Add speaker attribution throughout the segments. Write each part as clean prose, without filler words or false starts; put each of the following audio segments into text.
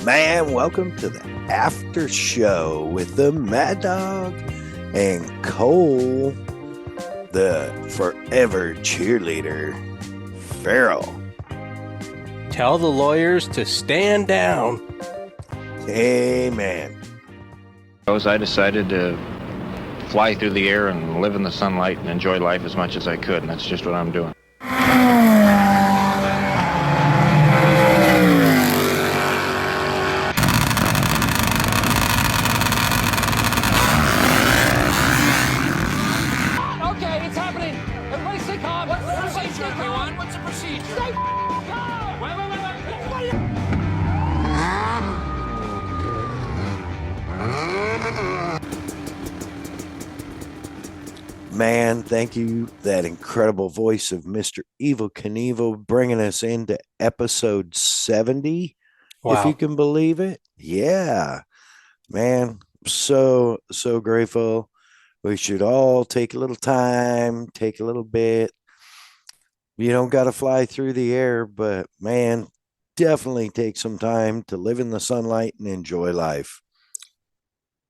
Speaker 1: Man, welcome to the after show with the Mad Dog and Cole, the forever cheerleader, Farrell.
Speaker 2: Tell the lawyers to stand down.
Speaker 1: Amen.
Speaker 3: I decided to fly through the air and live in the sunlight and enjoy life as much as I could, and that's just what I'm doing.
Speaker 4: Okay, it's happening. Everybody stay calm. Everybody stay calm. What's the procedure? Stay calm. Wait.
Speaker 1: Man, thank you. That incredible voice of Mr. Evil Knievel bringing us into episode 70, if you can believe it. Yeah, man, so grateful. We should all take a little time, take a little bit. You don't got to fly through the air, but man, definitely take some time to live in the sunlight and enjoy life.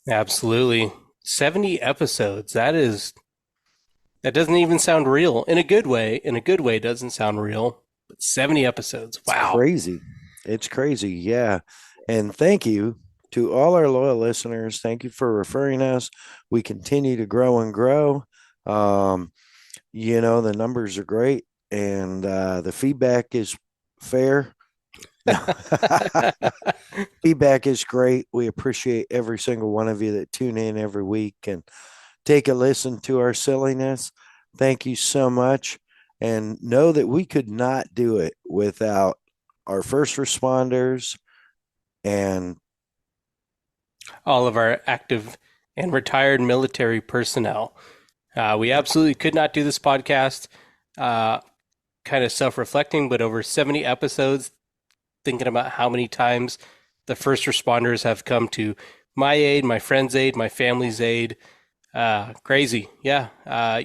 Speaker 2: Absolutely. 70 episodes. That doesn't even sound real in a good way. In a good way, it doesn't sound real. But 70 episodes. Wow.
Speaker 1: It's crazy. It's crazy. Yeah. And thank you to all our loyal listeners. Thank you for referring us. We continue to grow and grow. The numbers are great, and the feedback is fair. Feedback is great. We appreciate every single one of you that tune in every week and take a listen to our silliness. Thank you so much. And know that we could not do it without our first responders and
Speaker 2: all of our active and retired military personnel. We absolutely could not do this podcast. Kind of self-reflecting, but over 70 episodes, thinking about how many times the first responders have come to my aid, my friend's aid, my family's aid. Crazy. Yeah.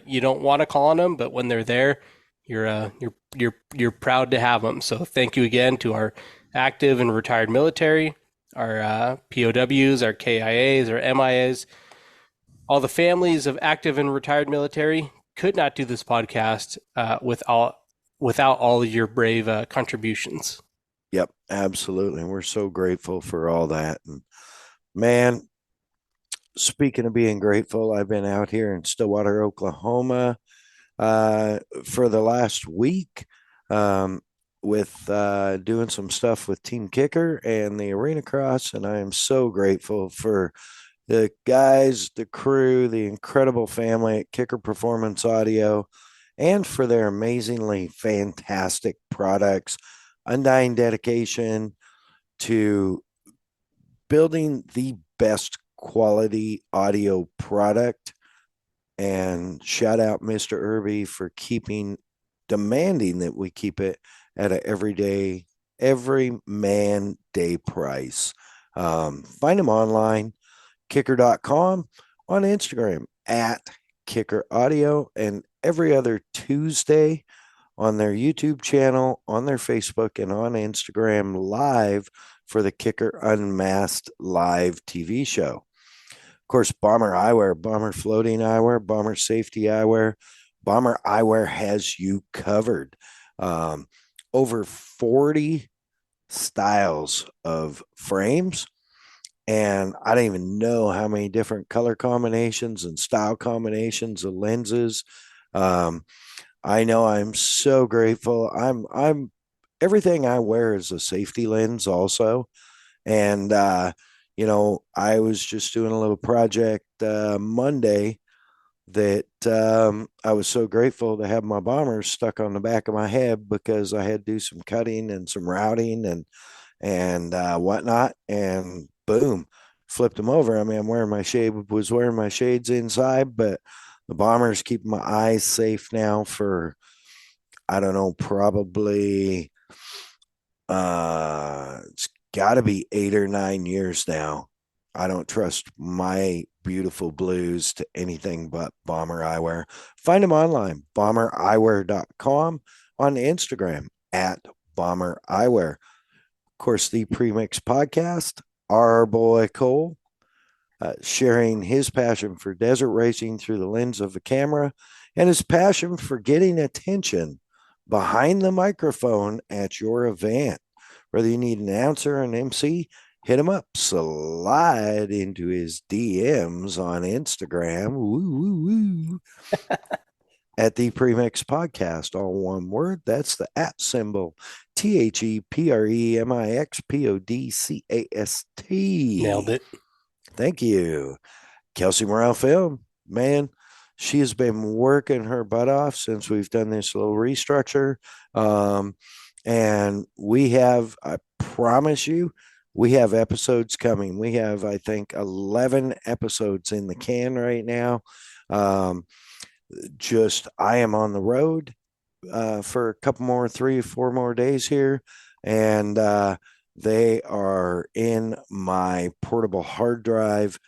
Speaker 2: You don't want to call on them, but when they're there, you're proud to have them. So thank you again to our active and retired military, our POWs, our KIAs, our MIAs, all the families of active and retired military. Could not do this podcast without all of your brave contributions.
Speaker 1: Yep, absolutely. And we're so grateful for all that. And man, speaking of being grateful, I've been out here in Stillwater, Oklahoma for the last week with doing some stuff with Team Kicker and the Arena Cross. And I am so grateful for the guys, the crew, the incredible family at Kicker Performance Audio, and for their amazingly fantastic products, undying dedication to building the best quality audio product. And shout out Mr. Irby for demanding that we keep it at an every man day price. Find them online, kicker.com, on Instagram at Kicker Audio, and every other Tuesday on their YouTube channel, on their Facebook, and on Instagram live for the Kicker Unmasked live TV show. Of course, Bomber Eyewear, Bomber Floating Eyewear, Bomber Safety Eyewear. Bomber Eyewear has you covered. Over 40 styles of frames. And I don't even know how many different color combinations and style combinations of lenses. I know I'm so grateful. I'm everything I wear is a safety lens also. And, I was just doing a little project Monday that I was so grateful to have my bombers stuck on the back of my head because I had to do some cutting and some routing and whatnot. And boom, flipped them over. I mean, was wearing my shades inside, but the bombers keep my eyes safe now for, I don't know, probably it's got to be 8 or 9 years now. I don't trust my beautiful blues to anything but Bomber Eyewear. Find them online, bombereyewear.com, on Instagram at Bomber Eyewear. course, the Premix podcast, our boy Cole, sharing his passion for desert racing through the lens of a camera and his passion for getting attention behind the microphone at your event. Whether you need an announcer or an MC, hit him up, slide into his DMs on Instagram. Woo, woo, woo. At the Premix Podcast, all one word. That's the at symbol, ThePremixPodcast.
Speaker 2: Nailed it.
Speaker 1: Thank you. Kelsey Morale Film, man, she has been working her butt off since we've done this little restructure. And we have, I promise you, we have episodes coming. We have, I think, 11 episodes in the can right now. I am on the road for a couple more, 3 or 4 more days here. And they are in my portable hard drive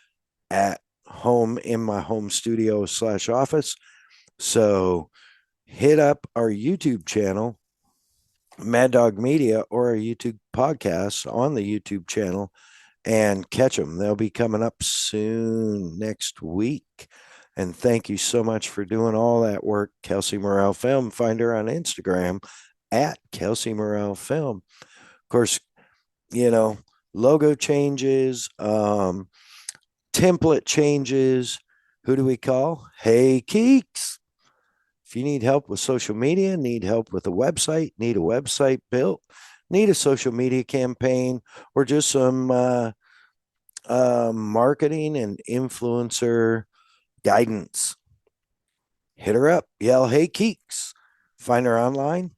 Speaker 1: at home in my home studio / office. So hit up our YouTube channel, Mad Dog Media, or our YouTube podcast on the YouTube channel and catch them. They'll be coming up soon next week. And thank you so much for doing all that work, Kelsey Morale Film. Find her on Instagram at Kelsey Morale Film. Of course, logo changes, template changes. Who do we call? Hey, Keeks. If you need help with social media, need help with a website, need a website built, need a social media campaign, or just some marketing and influencer guidance, hit her up, yell, Hey Keeks. Find her online,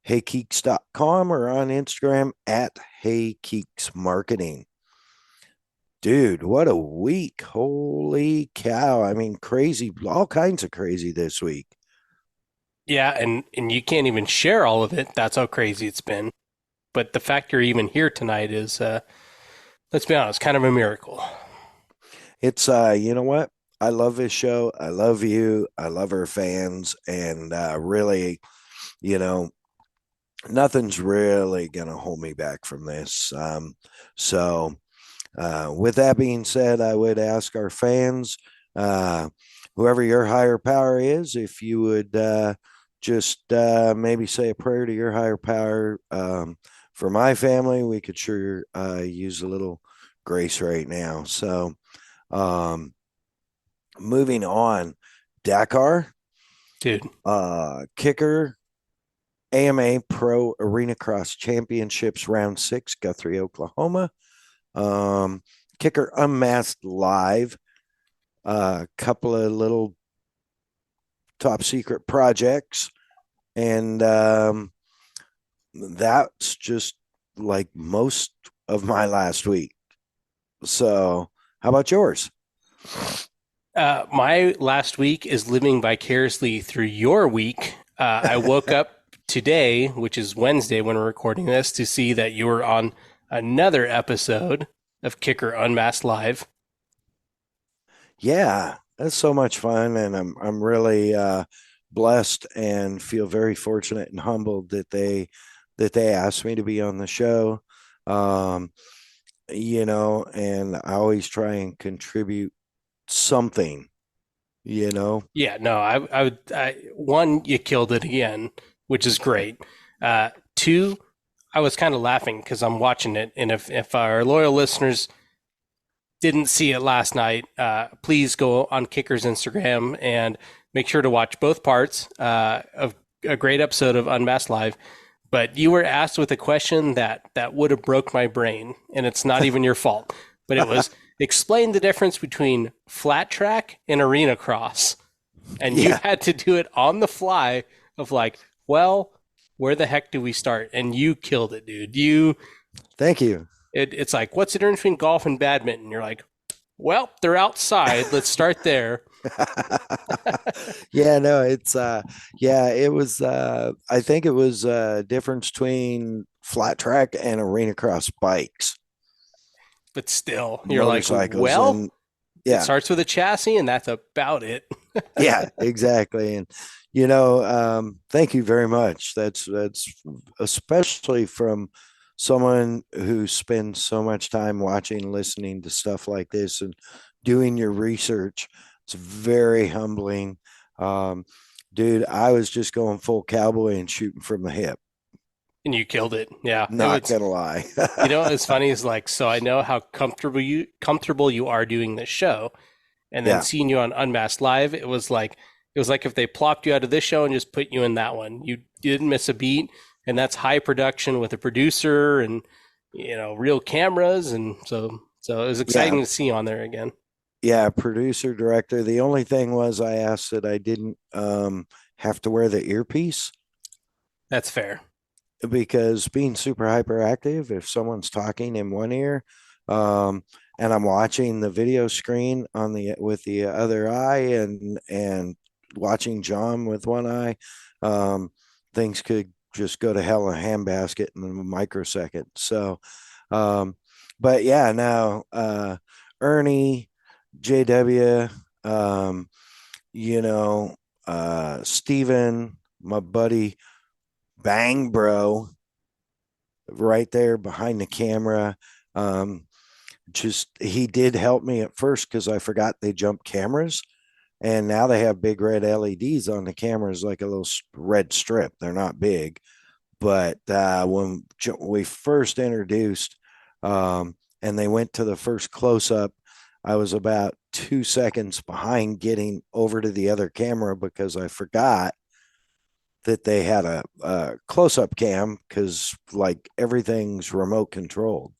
Speaker 1: heykeeks.com, or on Instagram at Hey Keeks Marketing. Dude, what a week. Holy cow. I mean, crazy, all kinds of crazy this week.
Speaker 2: Yeah, and you can't even share all of it. That's how crazy it's been. But the fact you're even here tonight is, let's be honest, kind of a miracle.
Speaker 1: It's, you know what? I love this show. I love you. I love our fans. And really, nothing's really going to hold me back from this. So with that being said, I would ask our fans, whoever your higher power is, if you would just maybe say a prayer to your higher power. For my family, we could sure use a little grace right now. So moving on, Dakar,
Speaker 2: dude,
Speaker 1: kicker, AMA Pro Arena Cross Championships Round 6, Guthrie, Oklahoma. Kicker Unmasked Live, a couple of little top secret projects, and that's just like most of my last week. So how about yours?
Speaker 2: My last week is living vicariously through your week. I woke up today, which is Wednesday when we're recording this, to see that you were on another episode of Kicker Unmasked Live.
Speaker 1: Yeah, that's so much fun, and I'm really blessed and feel very fortunate and humbled that they asked me to be on the show. And I always try and contribute something. Yeah,
Speaker 2: no, I one, you killed it again, which is great. Two, I was kind of laughing because I'm watching it, and if our loyal listeners didn't see it last night, please go on Kicker's Instagram and make sure to watch both parts of a great episode of Unmasked Live. But you were asked with a question that would have broke my brain, and it's not even your fault. But it was, explain the difference between flat track and arena cross. And you had to do it on the fly of like, well, where the heck do we start? And you killed it, dude.
Speaker 1: Thank you.
Speaker 2: It's like, what's the difference between golf and badminton? You're like, well, they're outside. Let's start there.
Speaker 1: Yeah, no, it's it was I think it was a difference between flat track and arena cross bikes.
Speaker 2: But still, you're like,
Speaker 1: well,
Speaker 2: it starts with a chassis and that's about it.
Speaker 1: Yeah, exactly. And thank you very much. That's especially from someone who spends so much time watching, listening to stuff like this and doing your research. It's very humbling. Um, Dude, I was just going full cowboy and shooting from the hip.
Speaker 2: And you killed it. Yeah. It
Speaker 1: Not
Speaker 2: was,
Speaker 1: gonna lie.
Speaker 2: you know, it's funny is like, so I know how comfortable you are doing this show. And then
Speaker 1: Yeah,
Speaker 2: seeing you on Unmasked Live, it was like if they plopped you out of this show and just put you in that one. You didn't miss a beat, and that's high production with a producer and real cameras, and so it was
Speaker 1: yeah,
Speaker 2: exciting to see you on there again.
Speaker 1: yeah. Producer, director. The only thing was I asked that I didn't have to wear the earpiece
Speaker 2: That's fair.
Speaker 1: because being super hyperactive, if someone's talking in one ear, um, and I'm watching the video screen on the with the other eye and watching John with one eye, um, things could just go to hell in a handbasket in a microsecond. So, um, but yeah, now Ernie, JW, um, you know, Steven, my buddy, Bang Bro, right there behind the camera. Um, just he did help me at first because I forgot they jumped cameras, and now they have big red LEDs on the cameras, like a little red strip. They're not big, but when we first introduced, and they went to the first close up, I was about 2 seconds behind getting over to the other camera because I forgot that they had a close up cam because like everything's remote controlled.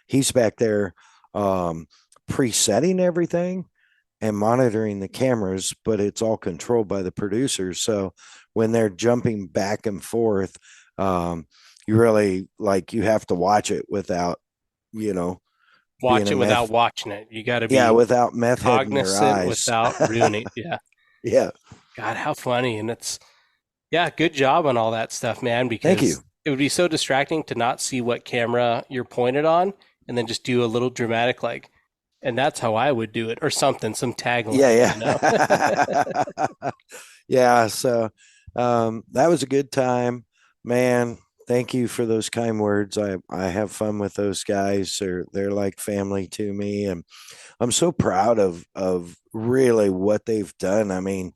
Speaker 1: He's back there presetting everything and monitoring the cameras, but it's all controlled by the producers. So when they're jumping back and forth, you really like you have to watch it without, you know, being
Speaker 2: Watch
Speaker 1: a
Speaker 2: it without
Speaker 1: meth.
Speaker 2: watching it. You got to
Speaker 1: Yeah,
Speaker 2: be
Speaker 1: without meth head in your
Speaker 2: cognizant
Speaker 1: eyes.
Speaker 2: without ruining. Yeah.
Speaker 1: Yeah,
Speaker 2: God, how funny. And yeah, good job on all that stuff, man,
Speaker 1: thank you.
Speaker 2: because it would be so distracting to not see what camera you're pointed on and then just do a little dramatic, like, and that's how I would do it, or something, some
Speaker 1: Yeah,
Speaker 2: tagline.
Speaker 1: yeah. Yeah, so that was a good time, man. Thank you for those kind words. I have fun with those guys. They're like family to me, and I'm so proud of really what they've done. I mean,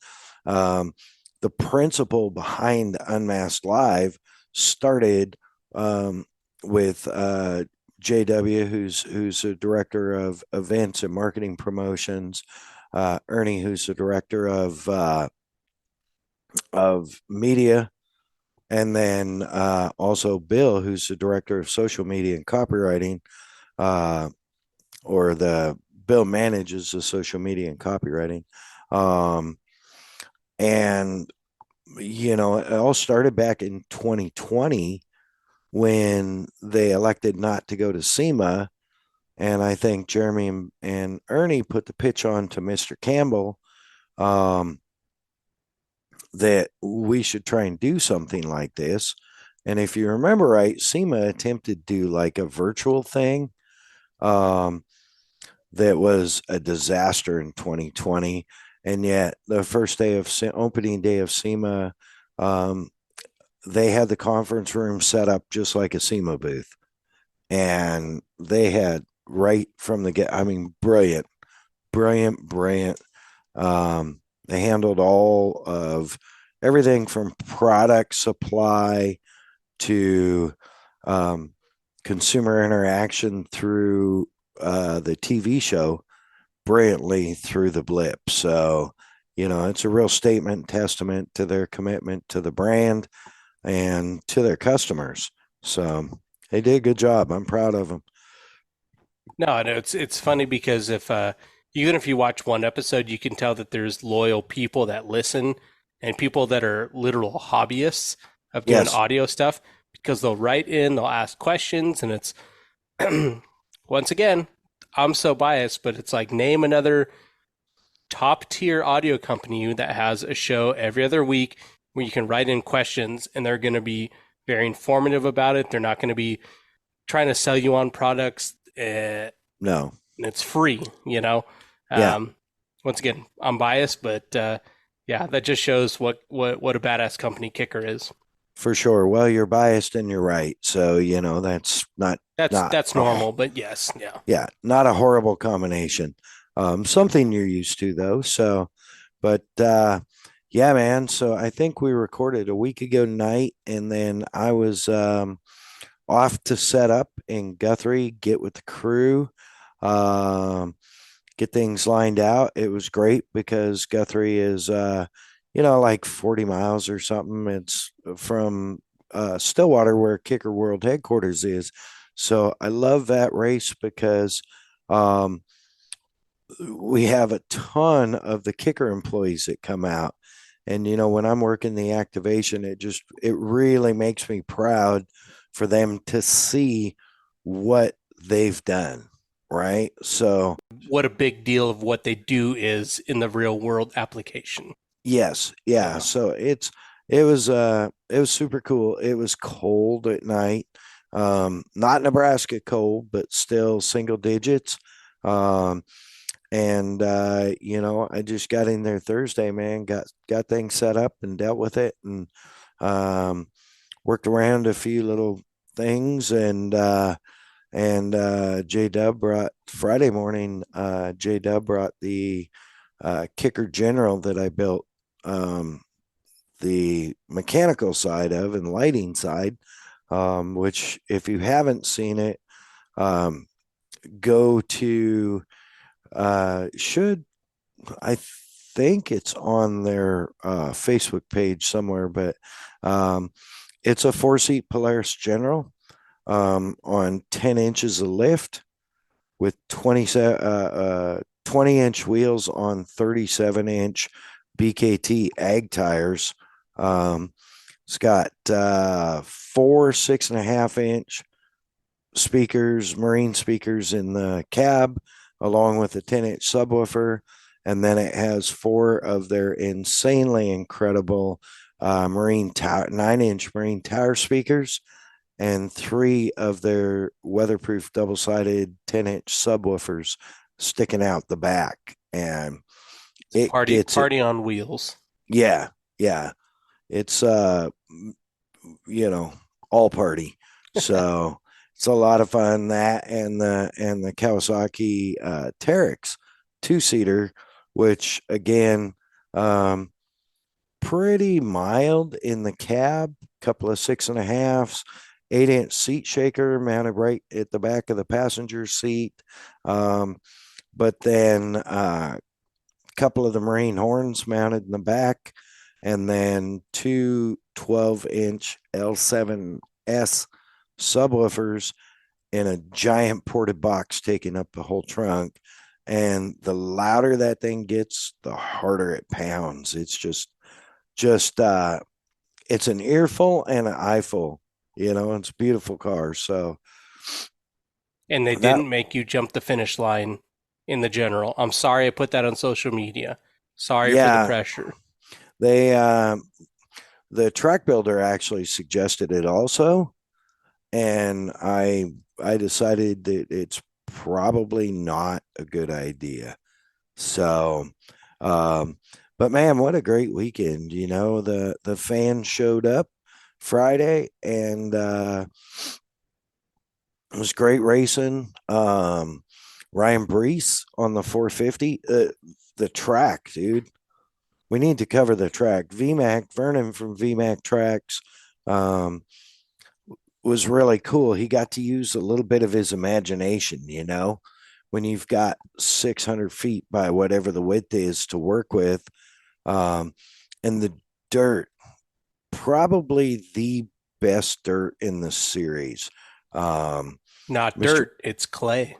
Speaker 1: um, the principle behind Unmasked Live started with JW, who's a director of events and marketing promotions. Ernie, who's the director of media, and then also Bill, who's the director of social media and copywriting, uh, or the Bill manages the social media and copywriting. Um, and it all started back in 2020 when they elected not to go to SEMA. And I think Jeremy and Ernie put the pitch on to Mr. Campbell, um, that we should try and do something like this. And if you remember right, SEMA attempted to do like a virtual thing, um, that was a disaster in 2020. And yet, the first day of opening day of SEMA, um, they had the conference room set up just like a SEMA booth. And they had right from the get, I mean, brilliant, brilliant, brilliant. They handled all of everything from product supply to um, consumer interaction through the TV show brilliantly through the blip. So, it's a real statement, testament to their commitment to the brand and to their customers. So they did a good job. I'm proud of them.
Speaker 2: No, it's funny because if even if you watch one episode, you can tell that there's loyal people that listen and people that are literal hobbyists of doing
Speaker 1: Yes.
Speaker 2: audio stuff because they'll write in, they'll ask questions, and it's once again, I'm so biased, but it's like name another top tier audio company that has a show every other week where you can write in questions and they're going to be very informative about it. They're not going to be trying to sell you on products.
Speaker 1: No.
Speaker 2: And it's free, you know.
Speaker 1: Yeah.
Speaker 2: Once again, I'm biased, but yeah, that just shows what a badass company Kicker is.
Speaker 1: For sure. Well, you're biased and you're right. So, that's not
Speaker 2: That's normal, but yes, yeah.
Speaker 1: yeah, not a horrible combination. Something you're used to though. So, but yeah, man. So I think we recorded a week ago night, and then I was off to set up in Guthrie, get with the crew, um, get things lined out. It was great because Guthrie is, like 40 miles or something. It's from Stillwater, where Kicker World headquarters is. So I love that race because um, we have a ton of the Kicker employees that come out. And, when I'm working the activation, it really makes me proud for them to see what they've done. Right. So,
Speaker 2: What a big deal of what they do is in the real world application.
Speaker 1: yes, yeah.
Speaker 2: Yeah.
Speaker 1: So it was super cool. It was cold at night. Not Nebraska cold, but still single digits. Um, and I just got in there Thursday, man, got things set up and dealt with it, and um worked around a few little things, and J Dub brought Friday morning. J Dub brought the kicker general that I built, um, the mechanical side of and lighting side, which if you haven't seen it, um, go to should I think it's on their Facebook page somewhere, but um, it's a 4-seat Polaris General, on 10 inches of lift with 20-inch wheels on 37-inch BKT ag tires. Um, it's got 4 6.5-inch speakers, marine speakers in the cab, along with a 10-inch subwoofer. And then it has 4 of their insanely incredible 9-inch marine tower speakers, and 3 of their weatherproof double-sided 10-inch subwoofers sticking out the back. And it gets it.
Speaker 2: Party on wheels.
Speaker 1: Yeah, yeah. It's all party. So it's a lot of fun. That and the Kawasaki Teryx 2-seater, which again, um, pretty mild in the cab, couple of 6.5s, 8-inch seat shaker mounted right at the back of the passenger seat. But then a couple of the marine horns mounted in the back, and then 2 12-inch L7S subwoofers in a giant ported box taking up the whole trunk. And the louder that thing gets, the harder it pounds. It's just it's an earful and an eyeful. It's a beautiful car. So
Speaker 2: And they
Speaker 1: that,
Speaker 2: didn't make you jump the finish line in the general. I'm sorry I put that on social media. Sorry for the
Speaker 1: yeah,
Speaker 2: pressure.
Speaker 1: they the track builder actually suggested it also, and I decided that it's probably not a good idea. So, um, but man, what a great weekend! The fans showed up Friday, and it was great racing. Ryan Brees on the 450, the track, dude. We need to cover the track. VMAC Vernon from VMAC Tracks, um, was really cool. He got to use a little bit of his imagination, when you've got 600 feet by whatever the width is to work with. And the dirt, probably the best dirt in the series.
Speaker 2: Not
Speaker 1: Mr.
Speaker 2: dirt, it's clay.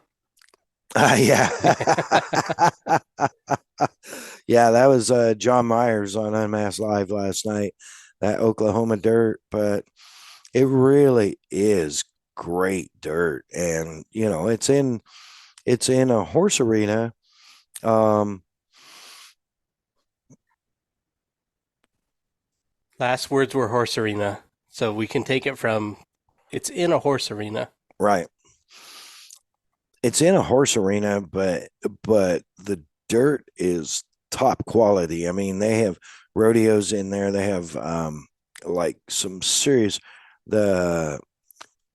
Speaker 1: Yeah. Yeah, that was John Myers on Unmasked Live last night, that Oklahoma dirt. But it really is great dirt. And, it's in a horse arena. Um,
Speaker 2: Last words were horse arena. So we can take it from it's in a horse arena.
Speaker 1: right. It's in a horse arena, but the dirt is top quality. I mean, they have rodeos in there. They have like some serious the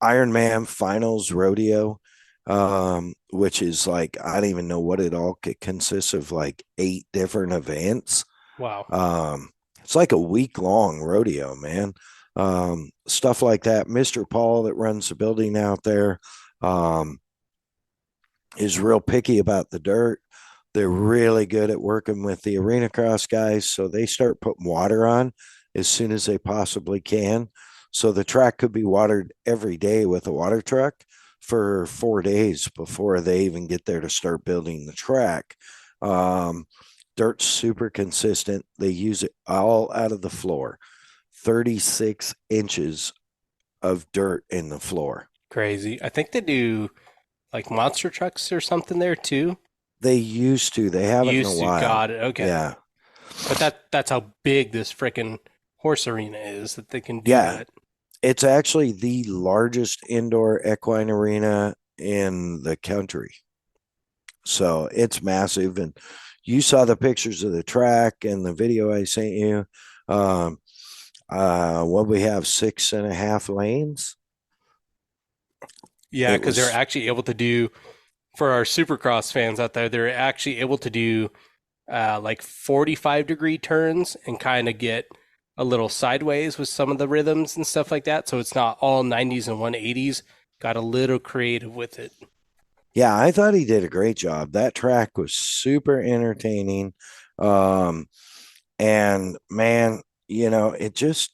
Speaker 1: Ironman Finals Rodeo, which is like I don't even know what it all consists of, like 8 different events.
Speaker 2: Wow.
Speaker 1: Um, it's like a week long rodeo, man. Stuff like that. Mr. Paul that runs the building out there um, is real picky about the dirt. They're really good at working with the arena cross guys, so they start putting water on as soon as they possibly can. So the track could be watered every day with a water truck for 4 days before they even get there to start building the track. Um, Dirt's super consistent. They use it all out of the floor. 36 inches of dirt in the floor.
Speaker 2: Crazy. I think they do like monster trucks or something there too.
Speaker 1: They used to. They haven't in a
Speaker 2: Used to.
Speaker 1: while.
Speaker 2: Got it. Okay.
Speaker 1: Yeah.
Speaker 2: But that's how big this freaking horse arena is that they can do
Speaker 1: Yeah.
Speaker 2: that.
Speaker 1: It's actually the largest indoor equine arena in the country. So it's massive. And you saw the pictures of the track and the video I sent you. Um, what we have 6.5 lanes.
Speaker 2: Yeah,
Speaker 1: It
Speaker 2: because they're
Speaker 1: was,
Speaker 2: actually able to do for our Supercross fans out there, they're actually able to do like 45-degree turns and kind of get a little sideways with some of the rhythms and stuff like that. So it's not all 90s and 180s. Got a little creative with it.
Speaker 1: yeah, I thought he did a great job. That track was super entertaining. Um, and man, it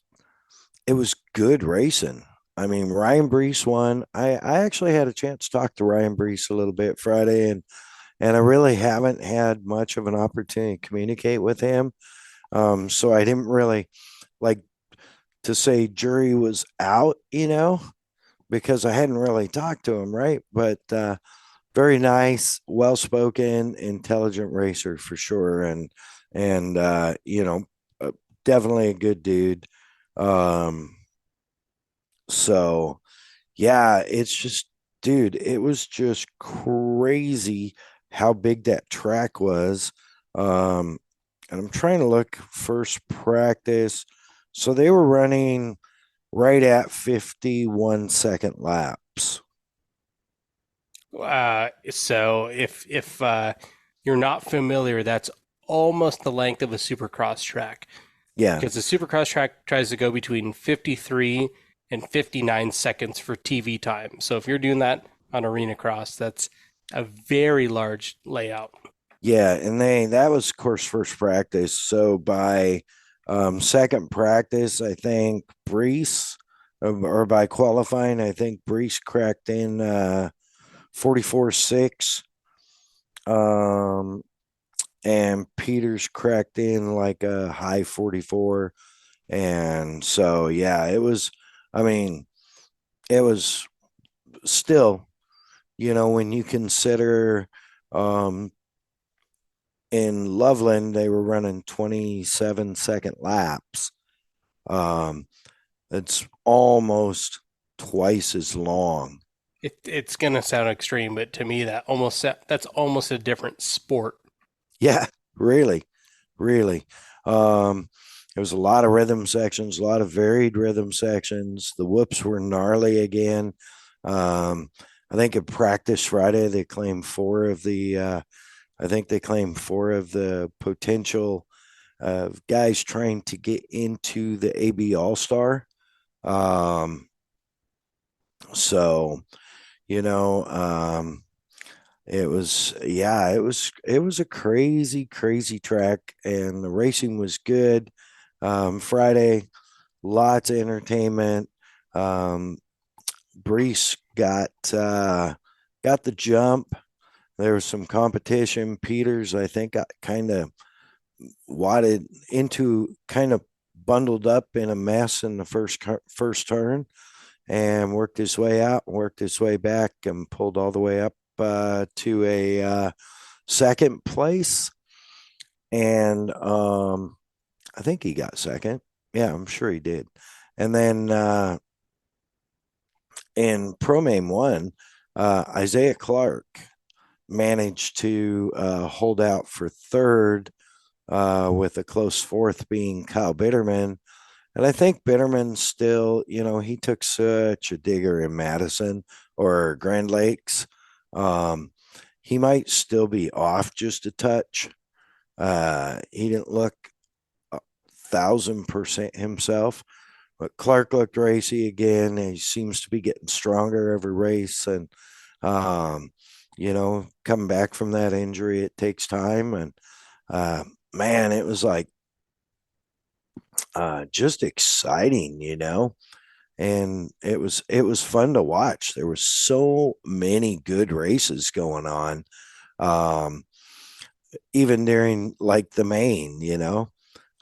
Speaker 1: was good racing. I mean, Ryan Brees won. I actually had a chance to talk to Ryan Brees a little bit Friday, and I really haven't had much of an opportunity to communicate with him. So I didn't really like to say jury was out, because I hadn't really talked to him, right? But very nice, well spoken, intelligent racer for sure, and uh, definitely a good dude. Um, so yeah, it's just, dude, it was just crazy how big that track was. Um, and I'm trying to look first practice. So they were running right at 51-second laps.
Speaker 2: So if you're not familiar, that's almost the length of a Supercross track
Speaker 1: Yeah.
Speaker 2: because the Supercross track tries to go between 53 and 59 seconds for TV time. So if you're doing that on Arena Cross, that's a very large layout.
Speaker 1: Yeah. And that was, of course, first practice. So by second practice, I think Brees, or by qualifying, I think Brees cracked in 44.6. Um, and Peters cracked in like a high 44. And so, yeah, I mean, it was still, when you consider um, in Loveland, they were running 27-second laps. Um, it's almost twice as long.
Speaker 2: It's gonna sound extreme, but to me that's almost a different sport.
Speaker 1: Yeah, really, really. Um, there was a lot of rhythm sections, a lot of varied rhythm sections. The whoops were gnarly again. Um, I think at practice Friday they claimed four of the potential guys trying to get into the AB All Star. Um, so you know, it was a crazy, crazy track, and the racing was good. Friday, lots of entertainment. Um, Brees got the jump. There was some competition. Peters, I think, got kind of wadded into, kind of bundled up in a mess in the first turn, and worked his way out, worked his way back, and pulled all the way up to a second place. And I think he got second. Yeah, I'm sure he did. And then in Pro Main 1, Isaiah Clark managed to hold out for third, with a close fourth being Kyle Bitterman. And I think Bitterman still, he took such a digger in Madison or Grand Lakes. Um, he might still be off just a touch. He didn't look 1,000% himself, but Clark looked racy again. He seems to be getting stronger every race. And, coming back from that injury, it takes time. And, man, it was like just exciting. And it was fun to watch. There were so many good races going on, um, even during like the main.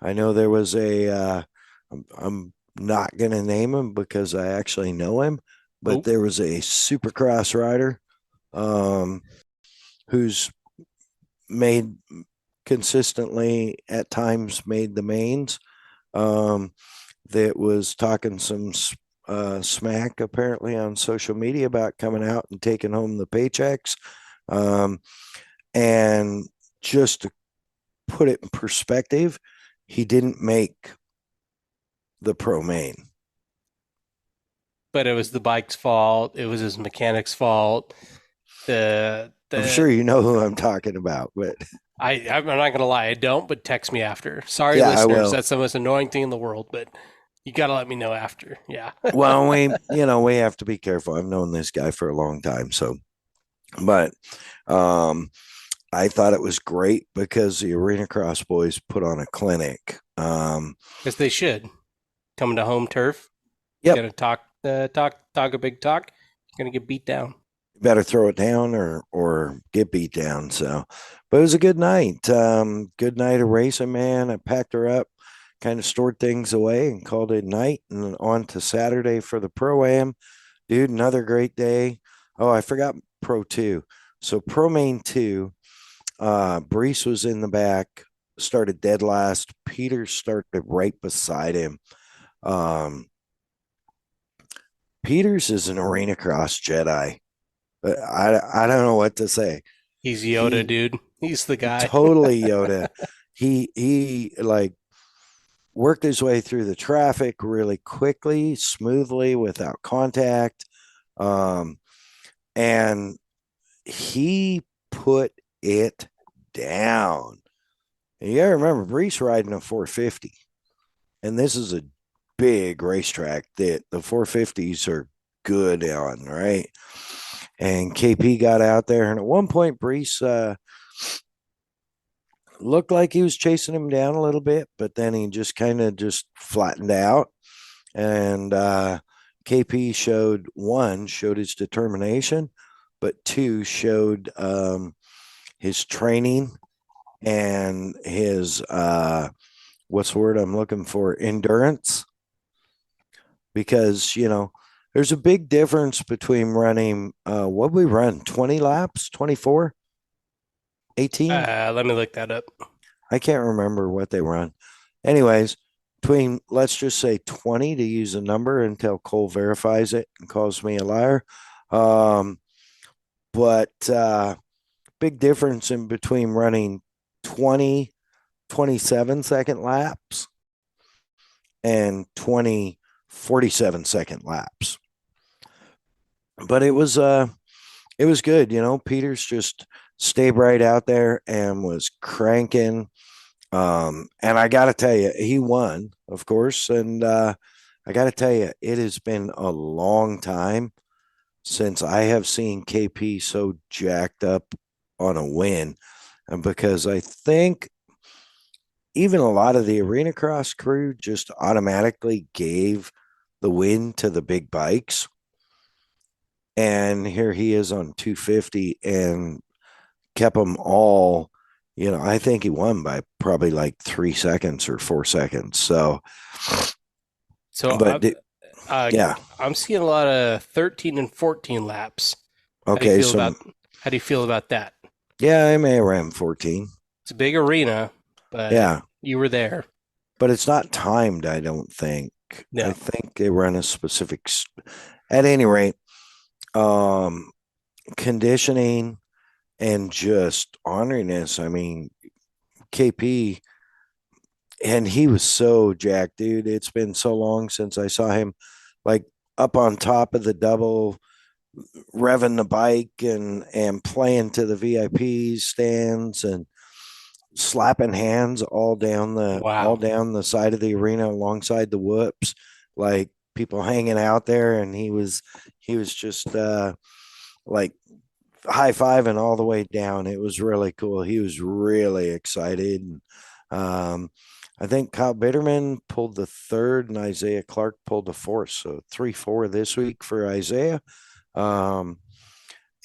Speaker 1: I know there was I'm not gonna name him because I actually know him, but
Speaker 2: Oh,
Speaker 1: there was a Supercross rider, um, who's made consistently at times made the mains. Um, that was talking some smack apparently on social media about coming out and taking home the paychecks. Um, and just to put it in perspective, he didn't make the pro main.
Speaker 2: but it was the bike's fault. It was his mechanic's fault. The
Speaker 1: I'm sure
Speaker 2: the
Speaker 1: you know who I'm talking about, but
Speaker 2: I'm not gonna lie, I don't. But text me after. Sorry,
Speaker 1: yeah, I
Speaker 2: listeners,
Speaker 1: will.
Speaker 2: that's the most annoying thing in the world. But you gotta let me know after. Yeah.
Speaker 1: Well, we have to be careful. I've known this guy for a long time, so but um I thought it was great because the Arena Cross boys put on a clinic.
Speaker 2: As they should. Coming to home turf,
Speaker 1: Yep,
Speaker 2: gonna talk a big talk. Gonna get beat down.
Speaker 1: better throw it down or get beat down. So, but it was a good night. Good night of racing, man. I packed her up, kind of stored things away, and called it night. And on to Saturday for the pro am, dude. Another great day. Oh, I forgot Pro Two. So Pro Main Two, Brees was in the back, started dead last. Peters started right beside him. Um, Peters is an arena cross Jedi. I don't know what to say.
Speaker 2: He's Yoda,
Speaker 1: He
Speaker 2: dude. He's the guy.
Speaker 1: totally Yoda. He like worked his way through the traffic really quickly, smoothly, without contact. Um, and he put it down. And you gotta remember, Brees riding a 450, and this is a big racetrack that the 450s are good on, right? And KP got out there, and at one point, Brees looked like he was chasing him down a little bit, but then he just kind of just flattened out. And KP showed his determination, but two showed his training and his what's the word I'm looking for, endurance. Because there's a big difference between running what we run 20 laps, 24, 18.
Speaker 2: Let me look that up.
Speaker 1: I can't remember what they run. Anyways, between, let's just say 20 to use a number until Cole verifies it and calls me a liar. But big difference in between running 20, 27-second laps and 20, 47-second laps. But it was good. Peters just stayed right out there and was cranking. And I got to tell you, he won, of course. And I got to tell you, it has been a long time since I have seen KP so jacked up on a win. And because I think even a lot of the Arena Cross crew just automatically gave the win to the big bikes. And here he is on 250 and kept them all. I think he won by probably like 3 seconds or 4 seconds. So,
Speaker 2: So
Speaker 1: but yeah.
Speaker 2: I'm seeing a lot of 13 and 14 laps.
Speaker 1: Okay. So,
Speaker 2: How do you feel about that?
Speaker 1: yeah, I may have ran 14.
Speaker 2: It's a big arena, but
Speaker 1: Yeah.
Speaker 2: you were there.
Speaker 1: But it's not timed, I don't think.
Speaker 2: No.
Speaker 1: I think they run a specific, at any rate, conditioning and just honoring this. I mean, KP, and he was so jacked, dude. It's been so long since I saw him like up on top of the double, revving the bike and playing to the VIP stands and slapping hands all
Speaker 2: Wow.
Speaker 1: down the side of the arena alongside the whoops, like people hanging out there. And he was just like high fiving all the way down. It was really cool. He was really excited. And I think Kyle Bitterman pulled the third and Isaiah Clark pulled the fourth. So 3-4 this week for Isaiah. Um,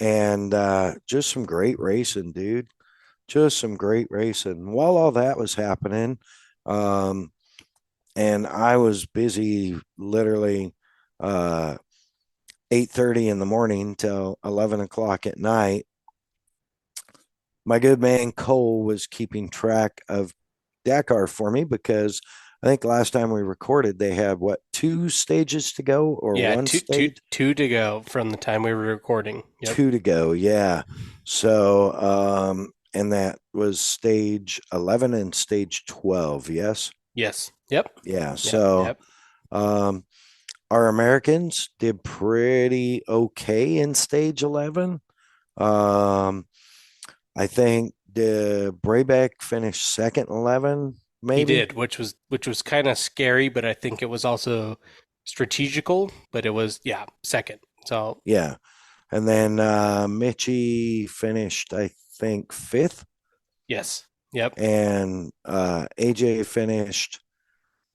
Speaker 1: and just some great racing, dude. Just some great racing. While all that was happening, um, and I was busy literally 8:30 in the morning till 11 o'clock at night. My good man Cole was keeping track of Dakar for me because I think last time we recorded, they had what, two stages to go or
Speaker 2: Yeah,
Speaker 1: one
Speaker 2: two
Speaker 1: stage?
Speaker 2: two to go from the time we were recording. Yep.
Speaker 1: Two to go. Yeah. So, and that was stage 11 and stage 12. Yes.
Speaker 2: Yes. Yep.
Speaker 1: Yeah.
Speaker 2: Yep.
Speaker 1: So,
Speaker 2: Yep.
Speaker 1: um, our Americans did pretty okay in stage 11. Um, I think the Brayback finished second 11,
Speaker 2: He
Speaker 1: maybe.
Speaker 2: did, which was kind of scary, but I think it was also strategical, but it was yeah, second. So,
Speaker 1: Yeah. And then Mitchie finished, I think, fifth.
Speaker 2: yes. Yep.
Speaker 1: And AJ finished,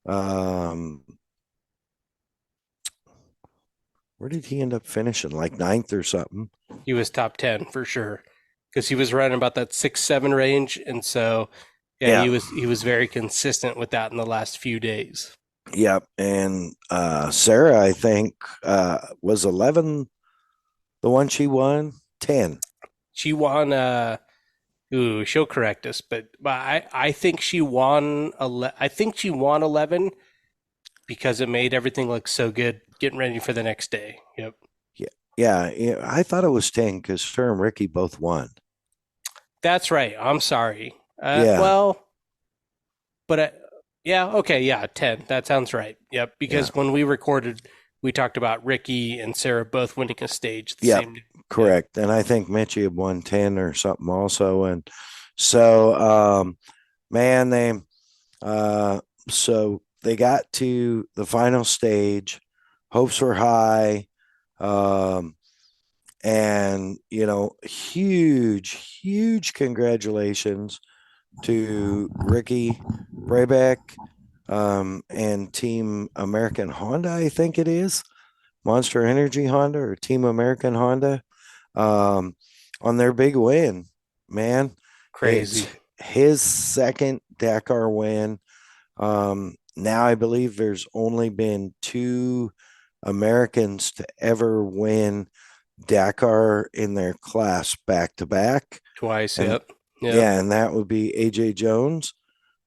Speaker 1: um, where did he end up finishing? Like ninth or something.
Speaker 2: He was top 10 for sure because he was running about that 6-7 range, and so yeah,
Speaker 1: Yeah.
Speaker 2: he was very consistent with that in the last few days.
Speaker 1: Yep. And Sarah, I think, was 11 the one she won? 10.
Speaker 2: She won. Ooh, she'll correct us, but I think she won. I think she won 11 because it made everything look so good getting ready for the next day. Yep.
Speaker 1: Yeah. Yeah. Yeah. I thought it was 10 because her and Ricky both won.
Speaker 2: That's right. I'm sorry.
Speaker 1: Yeah.
Speaker 2: Well, but yeah, okay, yeah, 10. That sounds right. Yep.
Speaker 1: Yeah.
Speaker 2: Because when we recorded, we talked about Ricky and Sarah both winning a stage the
Speaker 1: Yep.
Speaker 2: same day. Yep.
Speaker 1: Correct. And I think Mitchie had won 10 or something also. And so, man, uh, so they got to the final stage. Hopes were high. Um, and, huge congratulations to Ricky Brayback and Team American Honda, I think it is. Monster Energy Honda or Team American Honda um, on their big win. Man, it's
Speaker 2: Crazy.
Speaker 1: his second Dakar win. Now I believe there's only been two Americans to ever win Dakar in their class back to back.
Speaker 2: Twice.
Speaker 1: And
Speaker 2: Yep. Yep.
Speaker 1: yeah, and that would be AJ Jones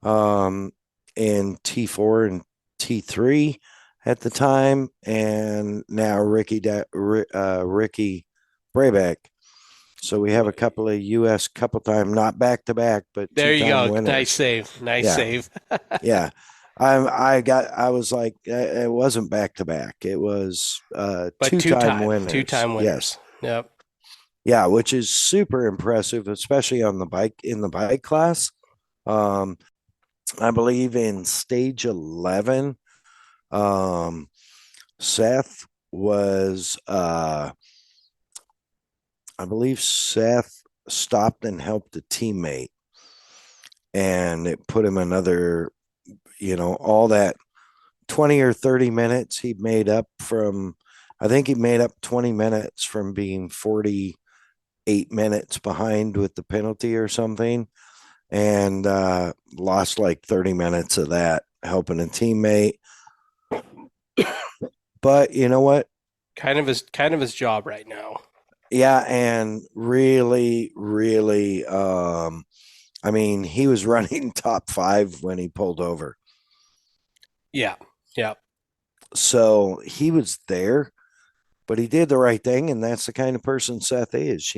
Speaker 1: um, in T4 and T3 at the time, and now Ricky Brayback. So we have a couple of U.S. couple time, not back to back, but two
Speaker 2: There you
Speaker 1: time
Speaker 2: go. Nice
Speaker 1: winners.
Speaker 2: save. Nice
Speaker 1: Yeah,
Speaker 2: save.
Speaker 1: yeah. I was like, it wasn't back to back. It was
Speaker 2: But
Speaker 1: two time
Speaker 2: two
Speaker 1: winners.
Speaker 2: time
Speaker 1: Yes.
Speaker 2: winners. Yep.
Speaker 1: Yeah, which is super impressive, especially on the bike in the bike class. Um, I believe in stage 11, um, Seth was, I believe Seth stopped and helped a teammate, and it put him another, all that 20 or 30 minutes he made up from, I think he made up 20 minutes from being 48 minutes behind with the penalty or something, and lost like 30 minutes of that helping a teammate. But you know what?
Speaker 2: Kind of his job right now.
Speaker 1: Yeah, and really, really, I mean, he was running top five when he pulled over.
Speaker 2: Yeah. Yeah.
Speaker 1: So he was there, but he did the right thing, and that's the kind of person Seth is.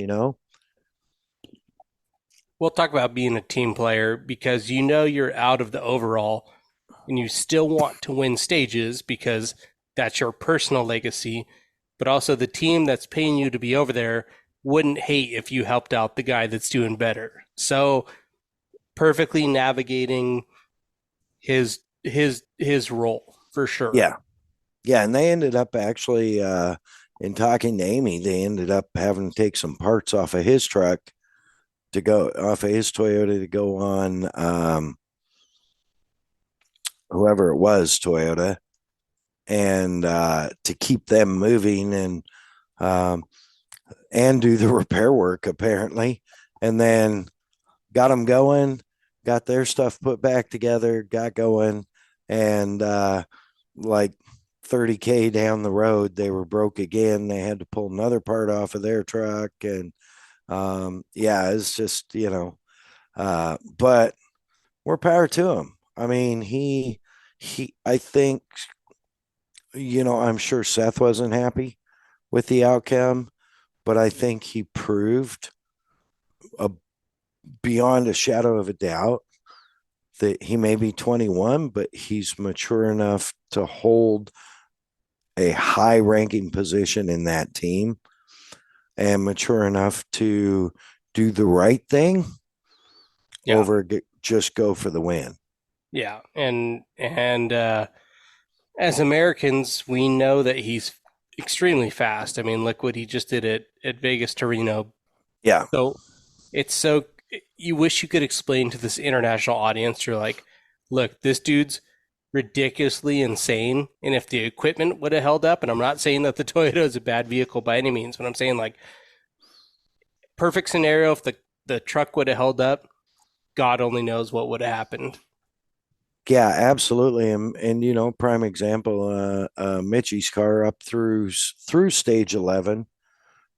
Speaker 2: we'll talk about being a team player because you know you're out of the overall and you still want to win stages because that's your personal legacy, but also the team that's paying you to be over there wouldn't hate if you helped out the guy that's doing better. So perfectly navigating his role for sure.
Speaker 1: Yeah. Yeah. And they ended up actually, in talking to Amy, they ended up having to take some parts off of his truck to go off of his Toyota to go on, whoever it was, Toyota, and to keep them moving um, and do the repair work apparently, and then got them going, got their stuff put back together, got going, and like 30K down the road, they were broke again. They had to pull another part off of their truck, and yeah, it's just but more power to him. I mean, I think I'm sure Seth wasn't happy with the outcome, but I think he proved a, beyond a shadow of a doubt that he may be 21, but he's mature enough to hold a high ranking position in that team and mature enough to do the right thing over just go for the win.
Speaker 2: Yeah. And as Americans, we know that he's extremely fast. I mean, look what he just did at Vegas to Reno.
Speaker 1: Yeah.
Speaker 2: So you wish you could explain to this international audience, you're like, look, this dude's ridiculously insane. And if the equipment would have held up, and I'm not saying that the Toyota is a bad vehicle by any means, but I'm saying like perfect scenario, if the truck would have held up, God only knows what would have happened.
Speaker 1: Yeah, absolutely. And prime example, Mitchie's car up through stage 11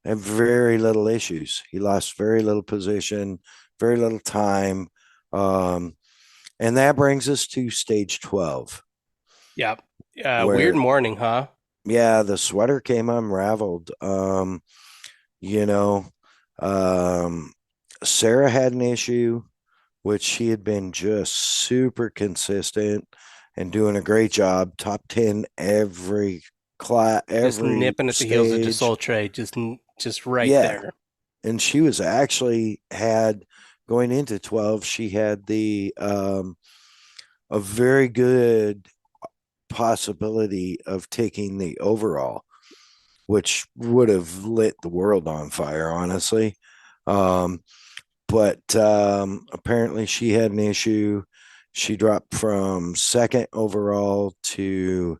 Speaker 1: and very little issues. He lost very little position, very little time. And that brings us to stage 12.
Speaker 2: Yeah.
Speaker 1: Where,
Speaker 2: weird morning, huh?
Speaker 1: yeah, the sweater came unraveled. You know, Sarah had an issue, which she had been just super consistent and doing a great job. Top 10 every class,
Speaker 2: Just
Speaker 1: every
Speaker 2: nipping at the heels of
Speaker 1: stage.
Speaker 2: DeSoltre, just right
Speaker 1: Yeah.
Speaker 2: there.
Speaker 1: And she was actually had going into 12, she had a very good possibility of taking the overall, which would have lit the world on fire, honestly. But apparently she had an issue. She dropped from second overall to,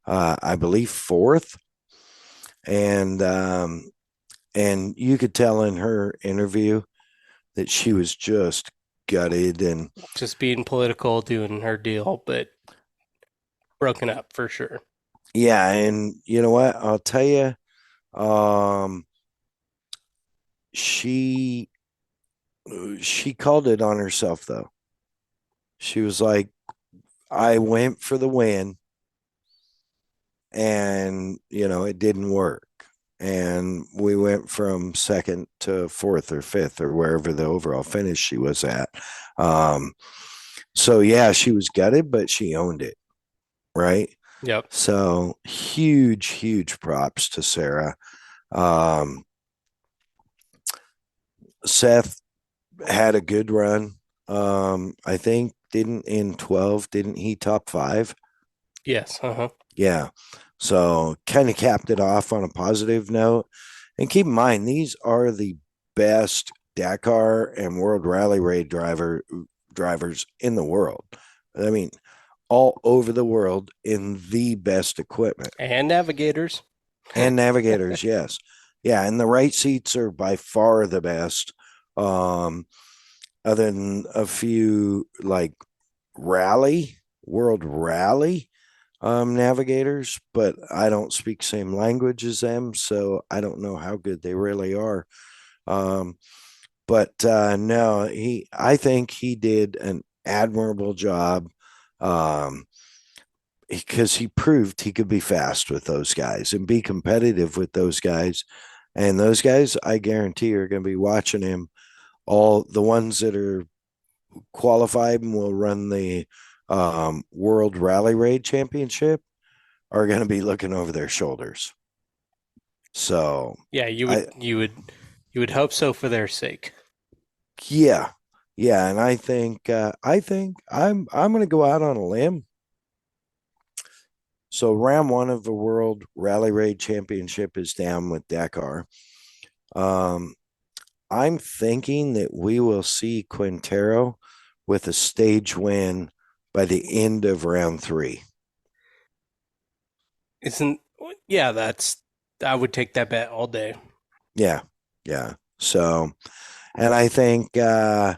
Speaker 1: I believe, fourth. And you could tell in her interview that she was just gutted and
Speaker 2: Just being political, doing her deal, but broken up for sure.
Speaker 1: yeah. And you know what? I'll tell you, um, she called it on herself though. She was like, I went for the win and it didn't work. And we went from second to fourth or fifth or wherever the overall finish she was at. So yeah, she was gutted, but she owned it. Right.
Speaker 2: Yep.
Speaker 1: So huge props to Sarah. Seth had a good run. I think didn't he top 5?
Speaker 2: Yes. Uh-huh.
Speaker 1: Yeah. So kind of capped it off on a positive note. And keep in mind, these are the best Dakar and World Rally Raid drivers in the world. I mean, all over the world in the best equipment.
Speaker 2: And navigators.
Speaker 1: And navigators, yes. Yeah, and the right seats are by far the best. Other than a few like World Rally navigators, but I don't speak same language as them, so I don't know how good they really are. But no, I think he did an admirable job, because he proved he could be fast with those guys and be competitive with those guys. And those guys, I guarantee, are going to be watching him all the ones that are qualified and will run the World Rally Raid Championship are going to be looking over their shoulders. So
Speaker 2: Yeah,
Speaker 1: I,
Speaker 2: you would hope so for their sake.
Speaker 1: yeah, yeah, and I think I'm going to go out on a limb. So round one of the World Rally Raid Championship is down with Dakar. Um, I'm thinking that we will see Quintero with a stage win by the end of round three.
Speaker 2: Isn't yeah, that's I would take that bet all day.
Speaker 1: Yeah, yeah. So, and I think, and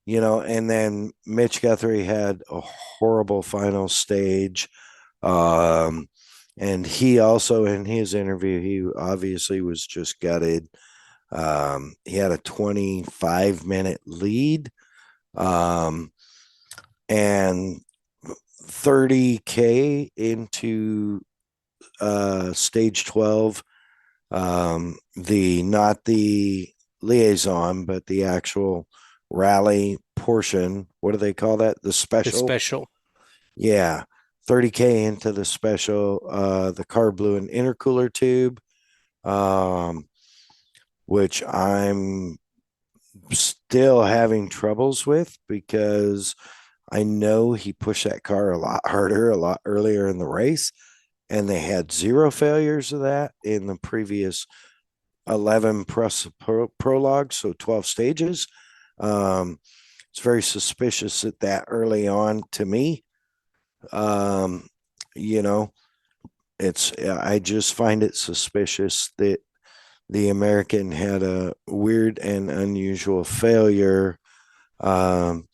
Speaker 1: then Mitch Guthrie had a horrible final stage. Um, and he also, in his interview, he obviously was just gutted. He had a 25-minute lead, and 30K into stage 12, the not the liaison, but the actual rally portion. What do they call that? The
Speaker 2: The
Speaker 1: special.
Speaker 2: special.
Speaker 1: Yeah, 30K into the special. The car blew an intercooler tube, um, which I'm still having troubles with because I know he pushed that car a lot harder, a lot earlier in the race, and they had zero failures of that in the previous 11 prologues, so 12 stages. Um, it's very suspicious at that early on to me. Um, you know, I just find it suspicious that the American had a weird and unusual failure, um,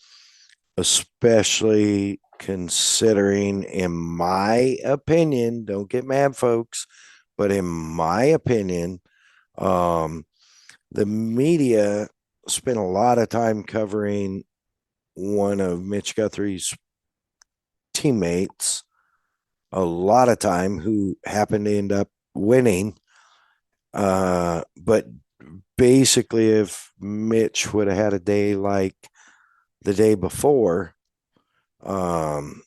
Speaker 1: especially considering, in my opinion, don't get mad, folks, but in my opinion, um, the media spent a lot of time covering one of Mitch Guthrie's teammates, a lot of time, who happened to end up winning. But basically, if Mitch would have had a day like the day before, um,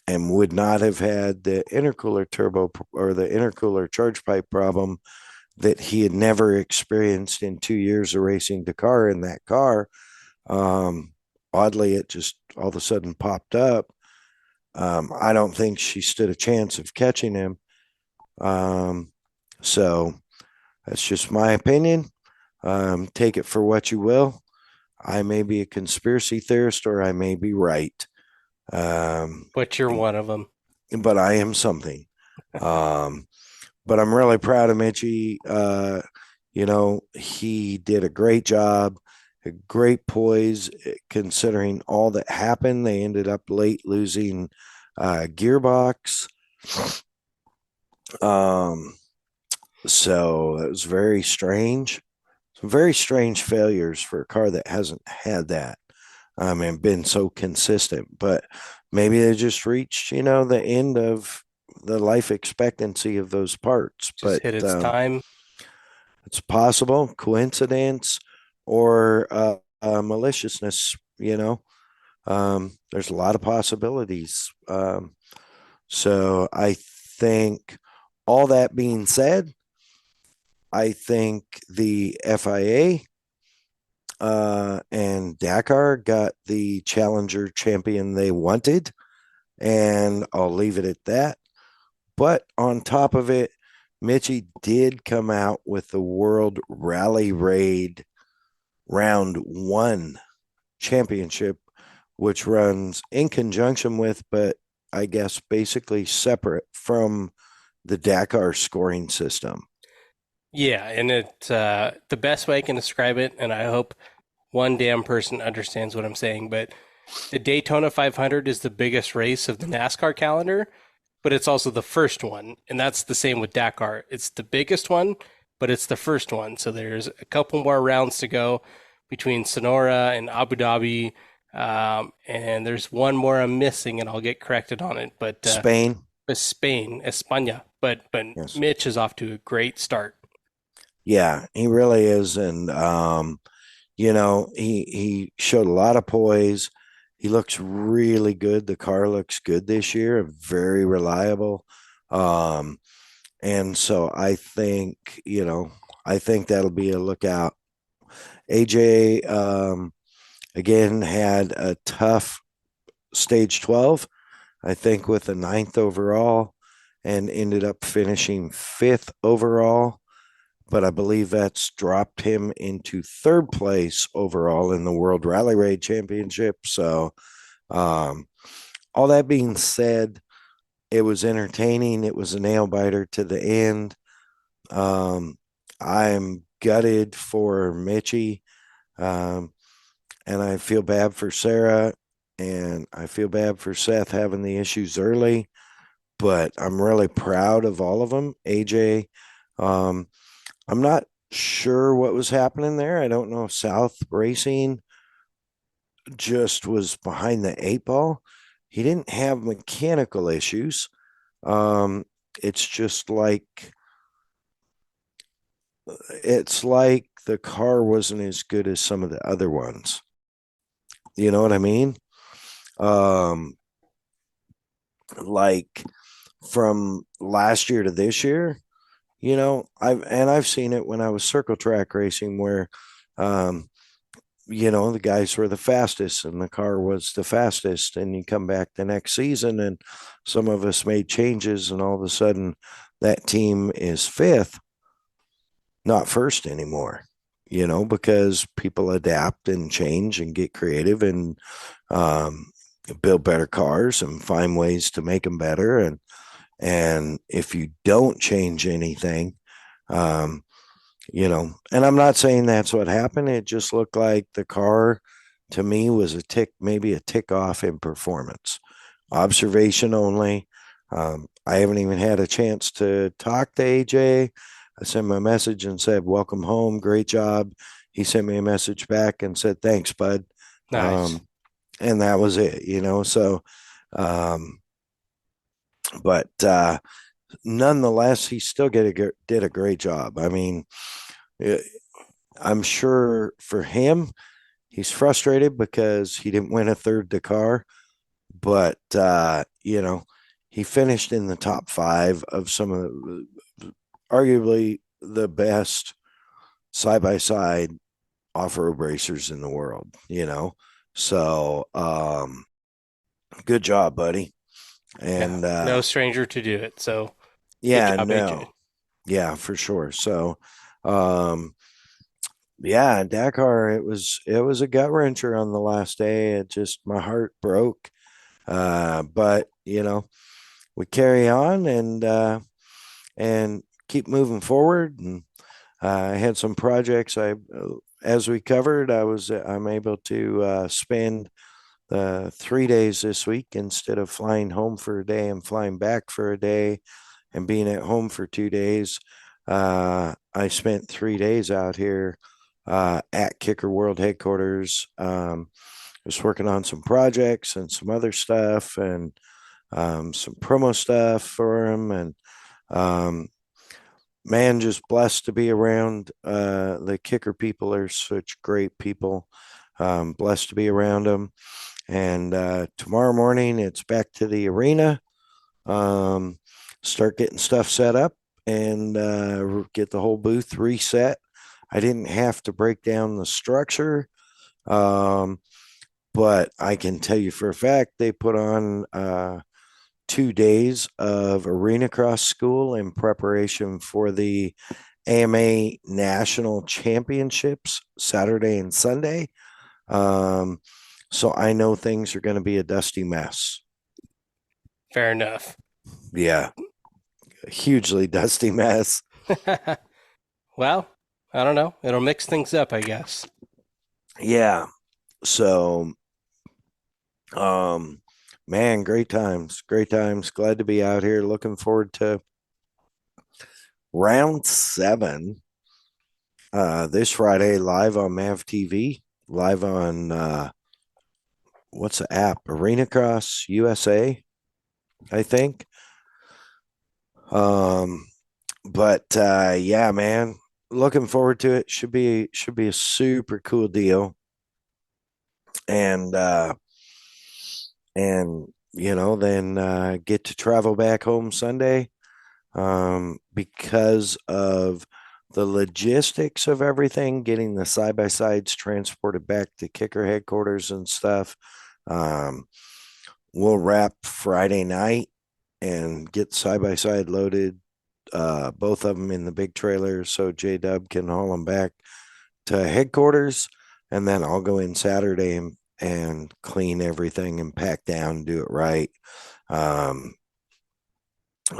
Speaker 1: and would not have had the intercooler turbo or the intercooler charge pipe problem that he had never experienced in 2 years of racing Dakar in that car. Um, Oddly, it just all of a sudden popped up. I don't think she stood a chance of catching him. Um, so that's just my opinion. Take it for what you will. I may be a conspiracy theorist or I may be right. Um,
Speaker 2: But you're one of them.
Speaker 1: but I am something. Um, but I'm really proud of Mitchie. He did a great job, a great poise considering all that happened. They ended up late losing gearbox. Um, so it was very strange. Some very strange failures for a car that hasn't had that. And been so consistent. But maybe they just reached, the end of the life expectancy of those parts.
Speaker 2: Just
Speaker 1: But
Speaker 2: hit its time.
Speaker 1: it's possible, coincidence, or maliciousness. There's a lot of possibilities. So I think, all that being said, I think the FIA and Dakar got the challenger champion they wanted, and I'll leave it at that. But on top of it, Mitchie did come out with the World Rally Raid Round One Championship, which runs in conjunction with, but I guess basically separate from, the Dakar scoring system.
Speaker 2: Yeah, and the best way I can describe it, and I hope one damn person understands what I'm saying, but the Daytona 500 is the biggest race of the NASCAR calendar, but it's also the first one, and that's the same with Dakar. It's the biggest one, but it's the first one. So there's a couple more rounds to go between Sonora and Abu Dhabi, and there's one more I'm missing, and I'll get corrected on it.
Speaker 1: Spain.
Speaker 2: But Spain, España. But
Speaker 1: Yes.
Speaker 2: Mitch is off to a great start.
Speaker 1: Yeah, he really is. And, he showed a lot of poise. He looks really good. The car looks good this year, very reliable. Um, and so I think that'll be a lookout. AJ, again, had a tough stage 12, I think, with a ninth overall and ended up finishing fifth overall. But I believe that's dropped him into third place overall in the World Rally Raid Championship. So, um, all that being said, it was entertaining. It was a nail biter to the end. Um, I'm gutted for Mitchie, um, and I feel bad for Sarah, and I feel bad for Seth having the issues early. But I'm really proud of all of them. AJ, um, I'm not sure what was happening there. I don't know if South Racing just was behind the eight ball. He didn't have mechanical issues. Um, it's just it's like the car wasn't as good as some of the other ones. You know what I mean? Um, like from last year to this year, I've seen it when I was circle track racing where um, the guys were the fastest and the car was the fastest. And you come back the next season and some of us made changes, and all of a sudden that team is fifth, not first anymore, because people adapt and change and get creative and um, build better cars and find ways to make them better. And if you don't change anything, um, and I'm not saying that's what happened. It just looked like the car to me was maybe a tick off in performance. Observation only. I haven't even had a chance to talk to AJ. I sent him a message and said, "Welcome home. Great job." He sent me a message back and said, "Thanks, bud."
Speaker 2: Nice.
Speaker 1: And that was it. So, um, but nonetheless, he still did a great job. I mean, I'm sure for him, he's frustrated because he didn't win a third Dakar, but he finished in the top five of some of arguably the best side by side off road racers in the world. So good job, buddy. And
Speaker 2: no stranger to do it. So good
Speaker 1: yeah,
Speaker 2: job, AJ.
Speaker 1: no, yeah, for sure. So yeah, Dakar, it was a gut wrencher on the last day. It just my heart broke. But we carry on and keep moving forward. And I had some projects. As we covered, I'm able to spend 3 days this week instead of flying home for a day and flying back for a day and being at home for 2 days. I spent 3 days out here at Kicker World headquarters. Was working on some projects and some other stuff and some promo stuff for him. And man, just blessed to be around. The Kicker people are such great people. Blessed to be around them. And tomorrow morning, it's back to the arena. Start getting stuff set up and get the whole booth reset. I didn't have to break down the structure. But I can tell you for a fact they put on 2 days of arena cross school in preparation for the AMA National Championships Saturday and Sunday. So I know things are going to be a dusty mess.
Speaker 2: Fair enough.
Speaker 1: Yeah, a hugely dusty mess.
Speaker 2: Well, I don't know. It'll mix things up, I guess.
Speaker 1: Yeah. So man, great times. Glad to be out here. Looking forward to round 7 this Friday, live on Mav TV, live on what's the app? Arena Cross USA, I think. But yeah, man, looking forward to it. Should be a super cool deal. And then get to travel back home Sunday, because of the logistics of everything, getting the side by sides transported back to kicker headquarters and stuff. Um, we'll wrap Friday night and get side by side loaded, both of them in the big trailer, so J Dub can haul them back to headquarters, and then I'll go in Saturday and clean everything and pack down, do it right. Um,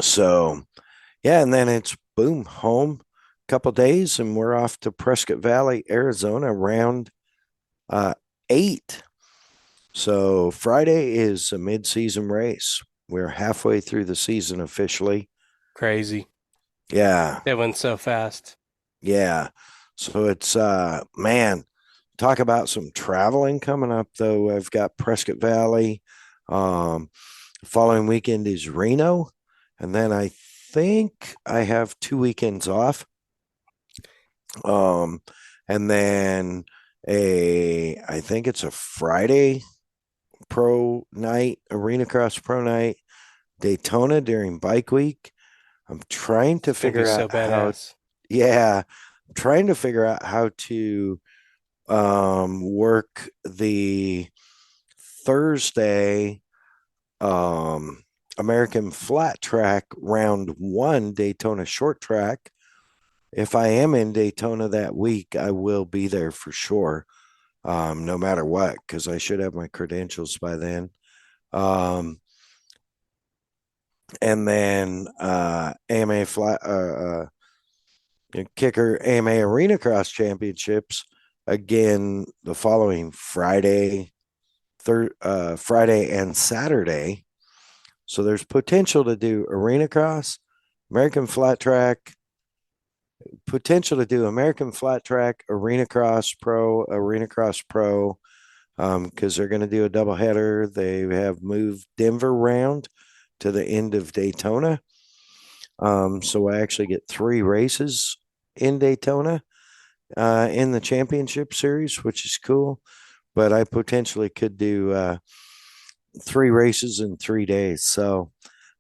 Speaker 1: so yeah, and then it's boom, home, couple days, and we're off to Prescott Valley, Arizona, round 8. So Friday is a mid-season race. We're halfway through the season officially.
Speaker 2: Crazy.
Speaker 1: Yeah,
Speaker 2: That went so fast.
Speaker 1: yeah. So it's man, talk about some traveling coming up though. I've got Prescott Valley. Um, following weekend is Reno, and then I think I have 2 weekends off. Um, and then I think it's a Friday pro night, arena cross pro night, Daytona during bike week. I'm trying to
Speaker 2: It's gonna be
Speaker 1: figure
Speaker 2: so
Speaker 1: out how,
Speaker 2: badass.
Speaker 1: yeah, I'm trying to figure out how to work the Thursday American flat track round 1 Daytona short track. If I am in Daytona that week, I will be there for sure, no matter what, because I should have my credentials by then. And then AMA flat kicker AMA Arena Cross Championships again the following Friday, Friday and Saturday. So there's potential to do Arena Cross, American Flat Track, potential to do American Flat Track, Arena Cross Pro, because they're going to do a doubleheader. They have moved Denver round to the end of Daytona. So I actually get 3 races in Daytona in the championship series, which is cool. But I potentially could do 3 races in 3 days. So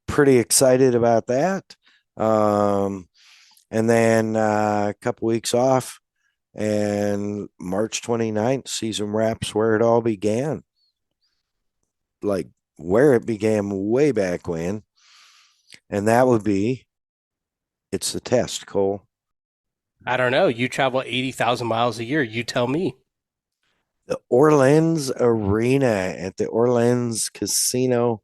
Speaker 1: pretty excited about that. And then a couple weeks off, and March 29th, season wraps where it all began. Like where it began way back when. And that would be it's the test, Cole.
Speaker 2: I don't know. You travel 80,000 miles a year. You tell me.
Speaker 1: The Orleans Arena at the Orleans Casino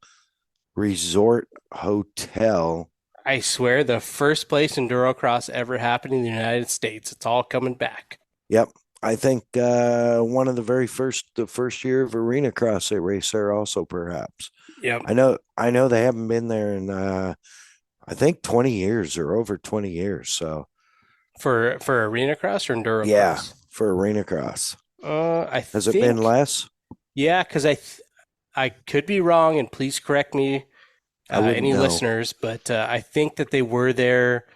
Speaker 1: Resort Hotel.
Speaker 2: I swear, the first place endurocross ever happened in the United States. It's all coming back.
Speaker 1: Yep. I think one of the first year of arena cross they race there also, perhaps.
Speaker 2: Yep.
Speaker 1: I know they haven't been there in I think 20 years or over 20 years. So
Speaker 2: For arena cross or
Speaker 1: yeah,
Speaker 2: endurocross?
Speaker 1: for arena cross.
Speaker 2: I
Speaker 1: Has it been
Speaker 2: think
Speaker 1: less?
Speaker 2: yeah, because I could be wrong, and please correct me,
Speaker 1: I wouldn't
Speaker 2: any
Speaker 1: know.
Speaker 2: listeners, but I think that they were there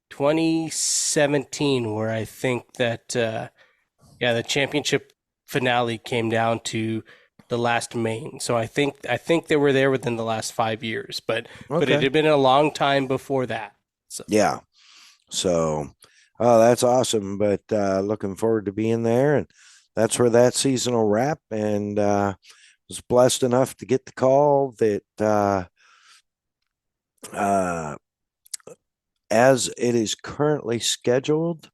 Speaker 2: 2017, where I think that yeah, the championship finale came down to the last main. So I think they were there within the last 5 years, but it
Speaker 1: Okay.
Speaker 2: had been a long time before that. So
Speaker 1: Yeah. So, oh, that's awesome. But looking forward to being there. And that's where that season will wrap. And was blessed enough to get the call that uh, as it is currently scheduled,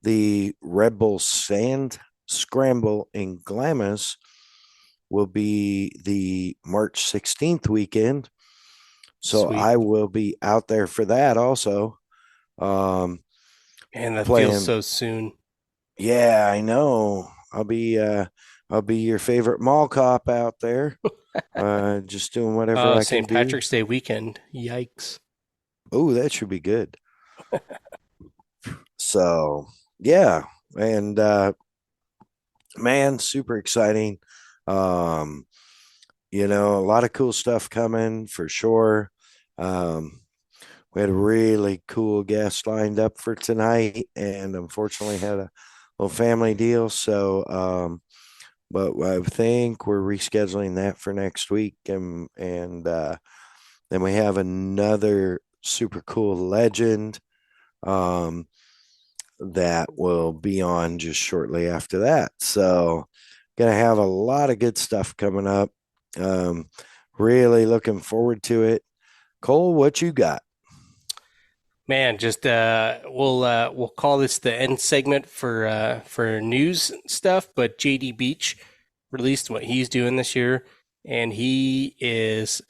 Speaker 1: the Red Bull Sand Scramble in Glamis will be the March 16th weekend. So
Speaker 2: sweet.
Speaker 1: I will be out there for that also. Um,
Speaker 2: And that feels
Speaker 1: playing.
Speaker 2: so soon.
Speaker 1: Yeah, I know. I'll be your favorite mall cop out there. Just doing whatever
Speaker 2: Oh,
Speaker 1: I can
Speaker 2: St.
Speaker 1: do.
Speaker 2: Patrick's Day weekend. Yikes.
Speaker 1: Oh, that should be good. So yeah, and man, super exciting. Um, a lot of cool stuff coming for sure. Um, we had a really cool guest lined up for tonight, and unfortunately had a little family deal. So, but I think we're rescheduling that for next week, and then we have another super cool legend um, that will be on just shortly after that. So, gonna have a lot of good stuff coming up. Um, really looking forward to it. Cole, what you got?
Speaker 2: Man, just we'll call this the end segment for news stuff, but JD Beach released what he's doing this year, and he is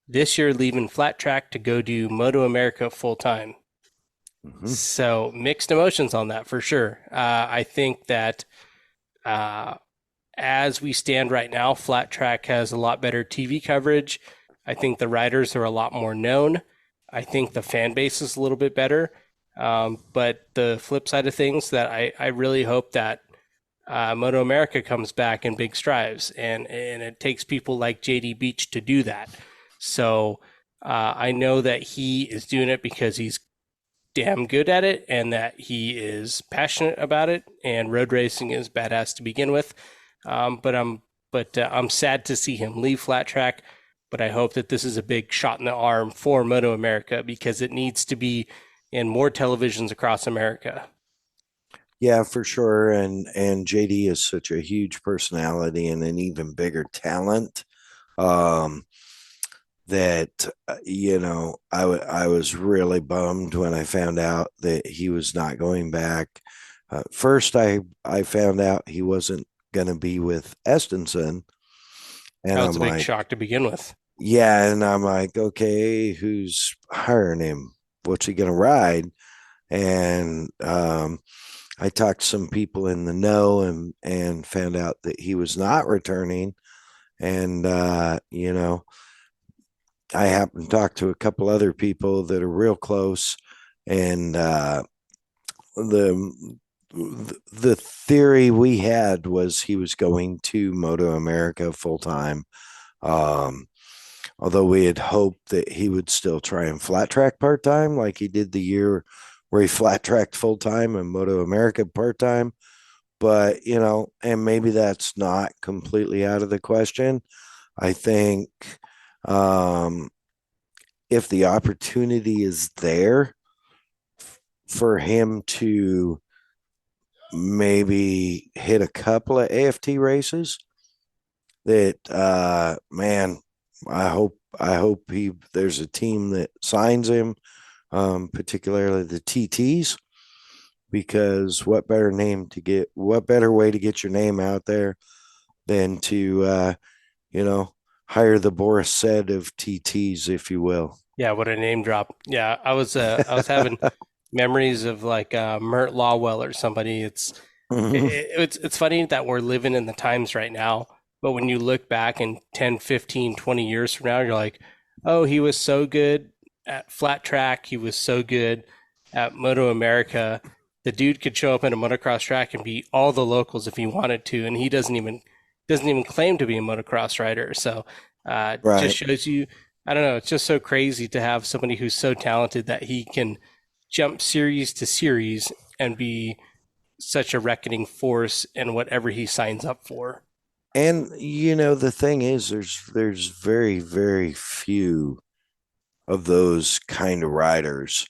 Speaker 2: this year leaving flat track to go do Moto America full time.
Speaker 1: Mhm.
Speaker 2: So mixed emotions on that for sure. I think that uh, as we stand right now, flat track has a lot better TV coverage. I think the riders are a lot more known. I think the fan base is a little bit better. But the flip side of things that I really hope that Moto America comes back in big strides, and it takes people like JD Beach to do that. So I know that he is doing it because he's damn good at it and that he is passionate about it. And road racing is badass to begin with. But I'm sad to see him leave flat track. But I hope that this is a big shot in the arm for Moto America because it needs to be in more televisions across America.
Speaker 1: Yeah, for sure. And JD is such a huge personality and an even bigger talent. Um, that I was really bummed when I found out that he was not going back. First, I found out he wasn't going to be with Estenson, and
Speaker 2: That was
Speaker 1: I'm
Speaker 2: a big
Speaker 1: like,
Speaker 2: shock to begin with.
Speaker 1: yeah, and I'm like, okay, who's hiring him? What's he going to ride? And I talked to some people in the know and found out that he was not returning. And I happened to talk to a couple other people that are real close, and the the theory we had was he was going to Moto America full time. Um, Although we had hoped that he would still try and flat track part time, like he did the year where he flat tracked full time and Moto America part time. But and maybe that's not completely out of the question. I think um, if the opportunity is there for him to maybe hit a couple of AFT races, that man, I hope he there's a team that signs him, particularly the TTs, because what better way to get your name out there than to you know hire the Boris Said of TTs, if you will.
Speaker 2: Yeah, what a name drop. Yeah, I was having memories of like Mert Lawwell or somebody. It's funny that we're living in the times right now, but when you look back in 10, 15, 20 years from now, you're like, "Oh, he was so good at flat track. He was so good at Moto America. The dude could show up in a motocross track and beat all the locals if he wanted to, and he doesn't even claim to be a motocross rider." So, just
Speaker 1: Right.
Speaker 2: shows you, I don't know, it's just so crazy to have somebody who's so talented that he can jump series to series and be such a reckoning force in whatever he signs up for.
Speaker 1: And the thing is, there's very, very few of those kind of riders.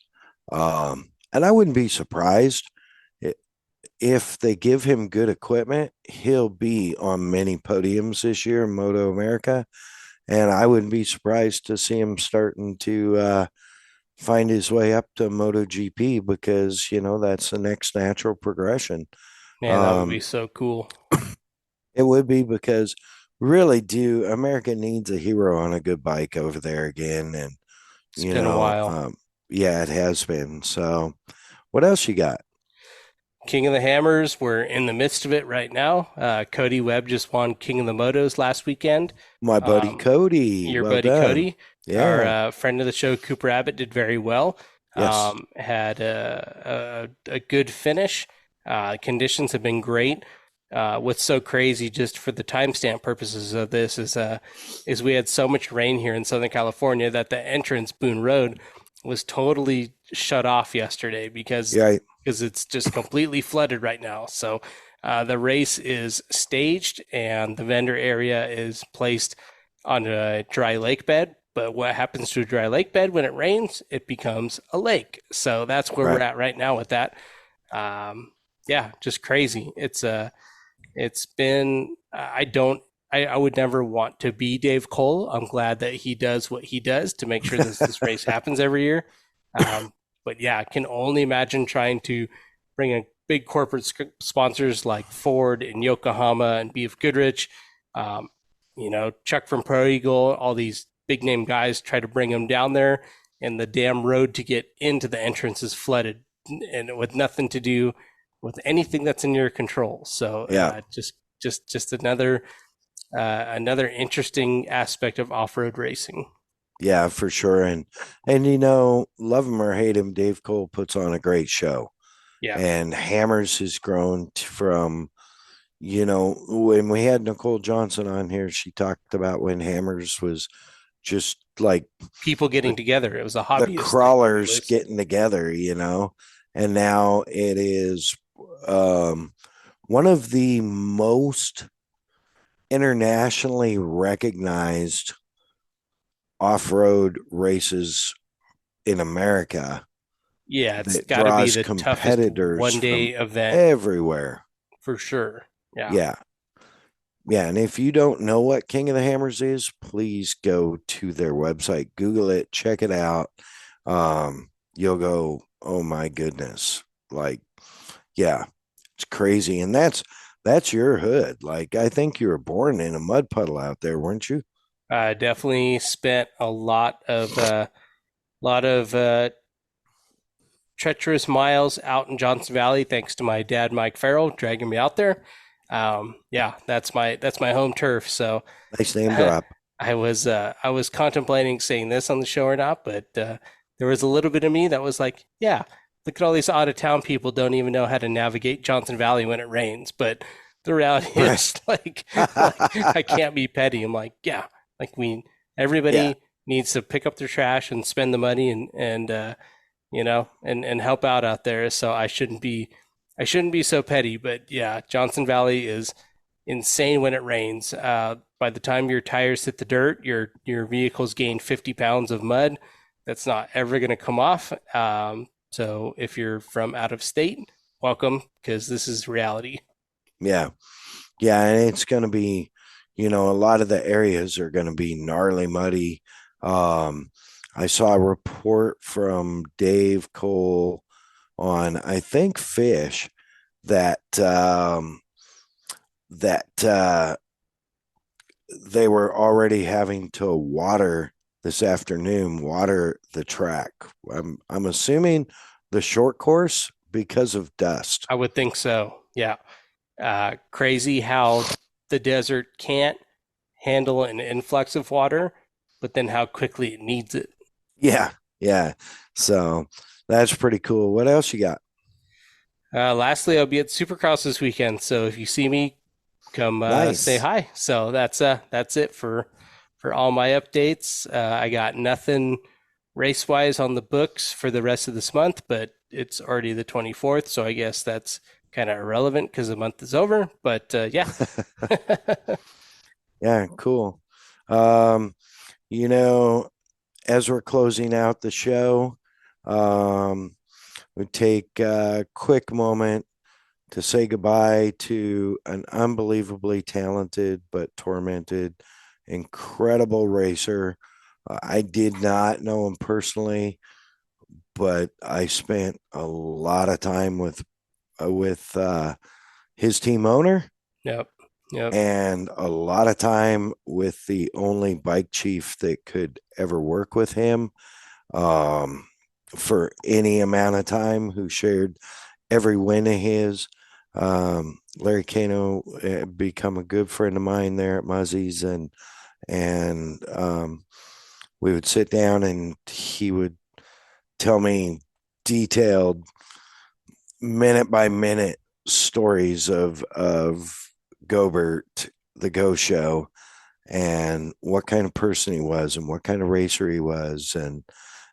Speaker 1: And I wouldn't be surprised if they give him good equipment, he'll be on many podiums this year in Moto America. And I wouldn't be surprised to see him starting to find his way up to MotoGP, because that's the next natural progression.
Speaker 2: Man, that would be
Speaker 1: Um,
Speaker 2: so cool.
Speaker 1: it would be, because really do America needs a hero on a good bike over there again, and
Speaker 2: It's
Speaker 1: you
Speaker 2: been a
Speaker 1: know,
Speaker 2: while.
Speaker 1: um, yeah, it has been. So, what else you got?
Speaker 2: King of the Hammers, we're in the midst of it right now. Cody Webb just won King of the Motos last weekend.
Speaker 1: My buddy
Speaker 2: Um,
Speaker 1: Cody,
Speaker 2: your
Speaker 1: well
Speaker 2: buddy
Speaker 1: done.
Speaker 2: Cody, our
Speaker 1: Yeah,
Speaker 2: friend of the show, Cooper Abbott, did very well.
Speaker 1: yes.
Speaker 2: Had a good finish. Conditions have been great. What's so crazy, just for the timestamp purposes of this, is we had so much rain here in Southern California that the entrance Boone Road was totally shut off yesterday
Speaker 1: Yeah.
Speaker 2: because it's just completely flooded right now. So the race is staged and the vendor area is placed on a dry lake bed. But what happens to a dry lake bed when it rains? It becomes a lake. So that's where we're
Speaker 1: Right.
Speaker 2: at right now with that. Yeah, just crazy. It's been I would never want to be Dave Cole. I'm glad that he does what he does to make sure this race happens every year. But yeah, I can only imagine trying to bring in big corporate sponsors like Ford and Yokohama and BF Goodrich, Chuck from Pro Eagle, all these big name guys, try to bring them down there, and the damn road to get into the entrance is flooded and with nothing to do with anything that's in your control. So
Speaker 1: Yeah.
Speaker 2: just another interesting aspect of off-road racing.
Speaker 1: Yeah, for sure. And love him or hate him, Dave Cole puts on a great show.
Speaker 2: Yeah.
Speaker 1: And Hammers has grown from, when we had Nicole Johnson on here, she talked about when Hammers was just like
Speaker 2: People getting together. It was a
Speaker 1: the
Speaker 2: hobbyist
Speaker 1: crawlers
Speaker 2: thing.
Speaker 1: getting together, and now it is one of the most internationally recognized off-road races in America.
Speaker 2: Yeah, it's
Speaker 1: That
Speaker 2: got to be
Speaker 1: draws
Speaker 2: the toughest
Speaker 1: competitors
Speaker 2: one-day
Speaker 1: from
Speaker 2: event
Speaker 1: everywhere.
Speaker 2: for sure. Yeah.
Speaker 1: Yeah. Yeah. And if you don't know what King of the Hammers is, please go to their website, Google it, check it out. You'll go, oh my goodness. Like, yeah, it's crazy. And that's your hood. Like, I think you were born in a mud puddle out there, weren't you?
Speaker 2: I definitely spent a lot of treacherous miles out in Johnson Valley, thanks to my dad, Mike Farrell, dragging me out there. Yeah, that's my home turf. So
Speaker 1: Nice name drop.
Speaker 2: I was contemplating saying this on the show or not, but there was a little bit of me that was like, yeah, look at all these out of town people don't even know how to navigate Johnson Valley when it rains. But the reality is, like I can't be petty. I'm like, yeah, like everybody
Speaker 1: Yeah.
Speaker 2: needs to pick up their trash and spend the money and help out there. So I shouldn't be so petty. But yeah, Johnson Valley is insane when it rains. By the time your tires hit the dirt, your vehicle's gained 50 pounds of mud. That's not ever going to come off. So if you're from out of state, welcome, because this is reality.
Speaker 1: Yeah. Yeah. And it's going to be, a lot of the areas are going to be gnarly muddy. I saw a report from Dave Cole on, I think, Fish that they were already having to water the track. I'm assuming the short course because of dust.
Speaker 2: I would think so. Yeah. Crazy how the desert can't handle an influx of water, but then how quickly it needs it.
Speaker 1: Yeah. Yeah. So that's pretty cool. What else you got?
Speaker 2: Lastly, I'll be at Supercross this weekend, so if you see me, come
Speaker 1: Nice.
Speaker 2: say hi. So that's it for all my updates. I got nothing race wise on the books for the rest of this month, but it's already the 24th, so I guess that's kind of irrelevant because the month is over. But yeah.
Speaker 1: Yeah, cool. As we're closing out the show, we take a quick moment to say goodbye to an unbelievably talented but tormented, incredible racer. I did not know him personally, but I spent a lot of time with his team owner.
Speaker 2: Yep.
Speaker 1: And a lot of time with the only bike chief that could ever work with him for any amount of time, who shared every win of his. Larry Kano become a good friend of mine there at Muzzy's, and we would sit down and he would tell me detailed minute by minute stories of Gobert, the Go Show, and what kind of person he was and what kind of racer he was, and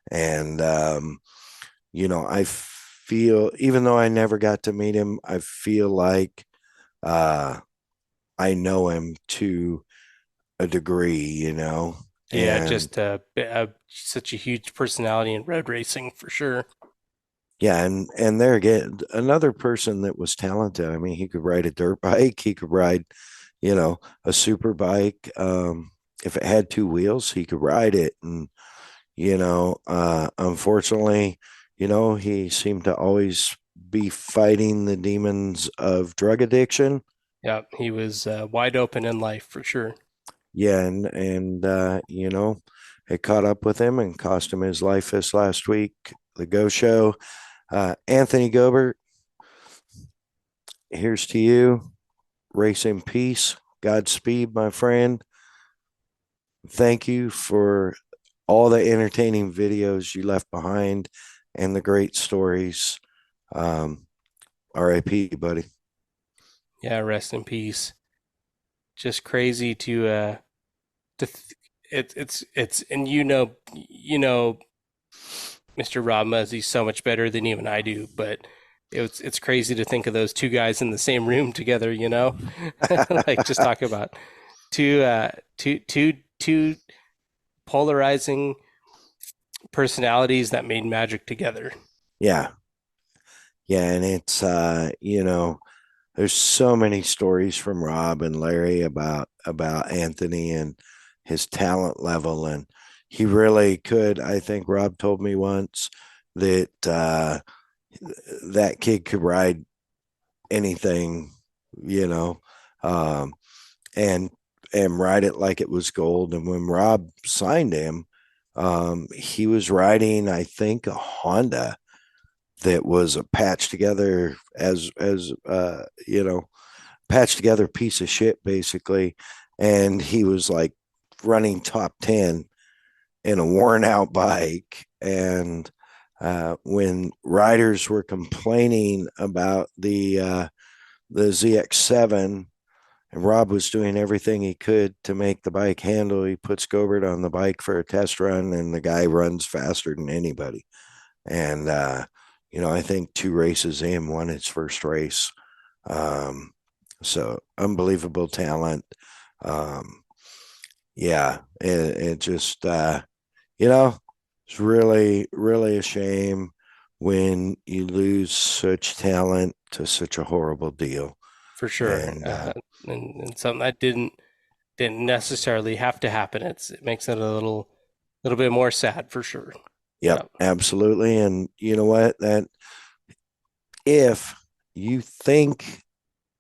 Speaker 1: And, I feel, even though I never got to meet him, I feel like uh, I know him to a degree.
Speaker 2: Yeah,
Speaker 1: And
Speaker 2: just such a huge personality in road racing for sure.
Speaker 1: yeah, and there again, another person that was talented. I mean, he could ride a dirt bike, he could ride, a super bike. If it had two wheels, he could ride it. And, unfortunately, he seemed to always be fighting the demons of drug addiction.
Speaker 2: Yeah, he was wide open in life for sure.
Speaker 1: Yeah, and it caught up with him and cost him his life this last week. The Go Show. Anthony Gobert, here's to you. Race in peace. Godspeed, my friend. Thank you for all the entertaining videos you left behind and the great stories. RIP, buddy.
Speaker 2: Yeah, rest in peace. Just crazy it's and Mr. Rob Muzzey's so much better than even I do, but it's crazy to think of those two guys in the same room together, like just talk about two two polarizing personalities that made magic together.
Speaker 1: Yeah. Yeah. And it's, there's so many stories from Rob and Larry about Anthony and his talent level. And he really could. I think Rob told me once that that kid could ride anything, you know, um, and ride it like it was gold. And when Rob signed him, he was riding, I think, a Honda that was a patched together patched together piece of shit basically. And he was like running top 10 in a worn out bike. And when riders were complaining about the ZX7, and Rob was doing everything he could to make the bike handle, he puts Gobert on the bike for a test run, and the guy runs faster than anybody. And I think 2 races in, won his first race. So unbelievable talent. Um, yeah, it just it's really, really a shame when you lose such talent to such a horrible deal.
Speaker 2: For sure.
Speaker 1: And
Speaker 2: And something that didn't necessarily have to happen. It makes it a little bit more sad for sure.
Speaker 1: yep,
Speaker 2: Yep.
Speaker 1: absolutely. And you know what? That if you think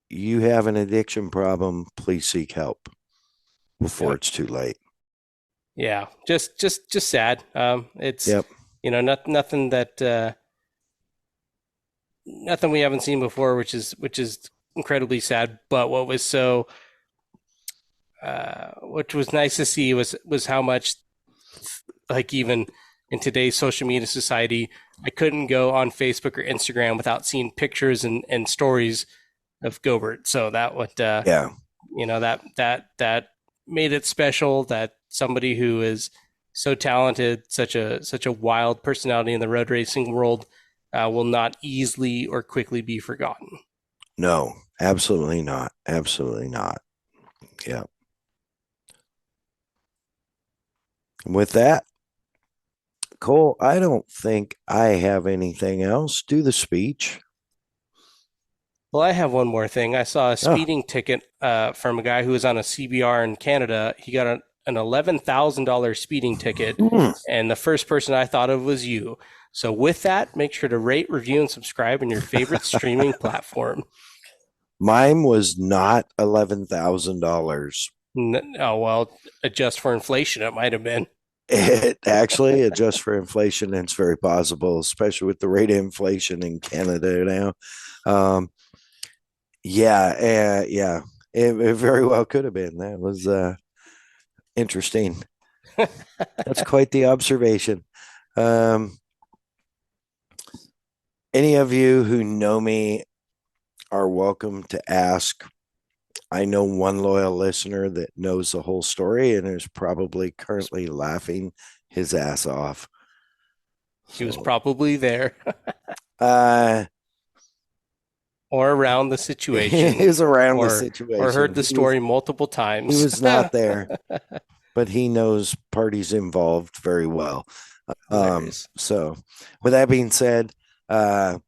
Speaker 1: you have an addiction problem, please seek help before
Speaker 2: Yep.
Speaker 1: it's too late.
Speaker 2: Yeah. Just sad. It's
Speaker 1: Yep.
Speaker 2: nothing that nothing we haven't seen before, which is incredibly sad. But which was nice to see was how much, like, even in today's social media society, I couldn't go on Facebook or Instagram without seeing pictures and stories of Gobert. So that would
Speaker 1: Yeah.
Speaker 2: that made it special that somebody who is so talented, such a wild personality in the road racing world, will not easily or quickly be forgotten.
Speaker 1: No, absolutely not. Absolutely not. Yeah. With that, Cole, I don't think I have anything else. Do the speech.
Speaker 2: Well, I have one more thing. I saw a
Speaker 1: Oh,
Speaker 2: speeding ticket from a guy who was on a CBR in Canada. He got an $11,000 speeding ticket,
Speaker 1: hmm.
Speaker 2: and the first person I thought of was you. So, with that, make sure to rate, review, and subscribe on your favorite streaming platform.
Speaker 1: Mine was not $11,000.
Speaker 2: Oh, well, adjust for inflation, it might have been.
Speaker 1: It actually adjusts for inflation, and it's very possible, especially with the rate of inflation in Canada now. Yeah, it very well could have been. That was interesting. That's quite the observation. Um, any of you who know me are welcome to ask. I know one loyal listener that knows the whole story and is probably currently laughing his ass off.
Speaker 2: He was
Speaker 1: So,
Speaker 2: probably there
Speaker 1: uh,
Speaker 2: or around the
Speaker 1: he
Speaker 2: situation
Speaker 1: is around the
Speaker 2: or heard
Speaker 1: situation.
Speaker 2: the story multiple
Speaker 1: He
Speaker 2: times.
Speaker 1: was not there, but he knows parties involved very well.
Speaker 2: Hilarious.
Speaker 1: So, with that being said, uh,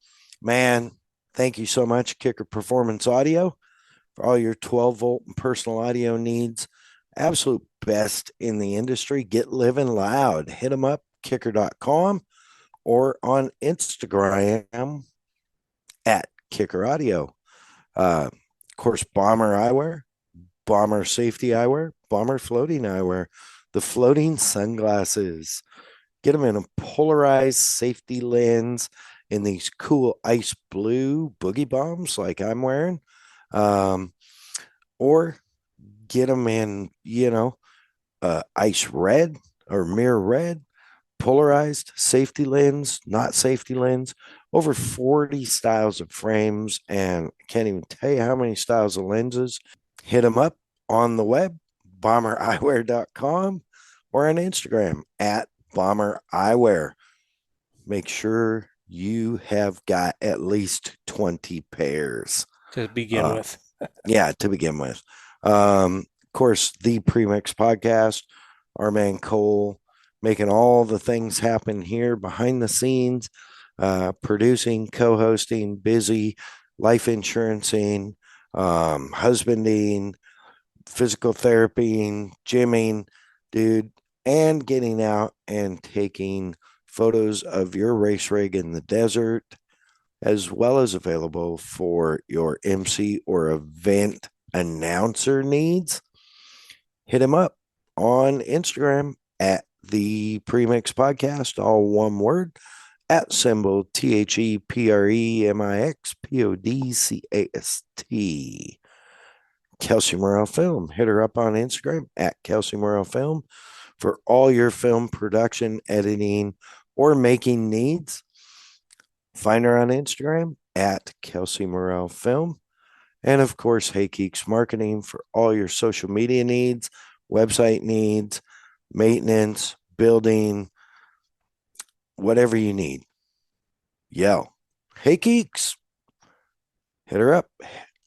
Speaker 1: man, thank you so much, Kicker Performance Audio, for all your 12-volt and personal audio needs. Absolute best in the industry. Get living loud. Hit them up, kicker.com, or on Instagram at Kicker Audio. Of course, Bomber Eyewear, Bomber Safety Eyewear, Bomber Floating Eyewear, the floating sunglasses. Get them in a polarized safety lens in these cool ice blue boogie bombs like I'm wearing. Or get them in, ice red or mirror red, polarized safety lens, not safety lens, over 40 styles of frames, and I can't even tell you how many styles of lenses. Hit them up on the web, bombereyewear.com, or on Instagram at Bomber Eyewear. Make sure you have got at least 20 pairs.
Speaker 2: To begin with.
Speaker 1: Yeah, to begin with. Of course, the Premix podcast, our man Cole, making all the things happen here behind the scenes, producing, co-hosting, busy, life insurancing, husbanding, physical therapy, gymming, dude, and getting out and taking photos of your race rig in the desert, as well as available for your MC or event announcer needs. Hit him up on Instagram at the Premix Podcast, all one word, at symbol ThePremixPodcast. Kelsey Morrell Film. Hit her up on Instagram at Kelsey Morrell Film for all your film production, editing, or making needs. Find her on Instagram at Kelsey Morrell Film. And of course, Hey Keeks Marketing for all your social media needs, website needs, maintenance, building, whatever you need. Yell, Hey Keeks. Hit her up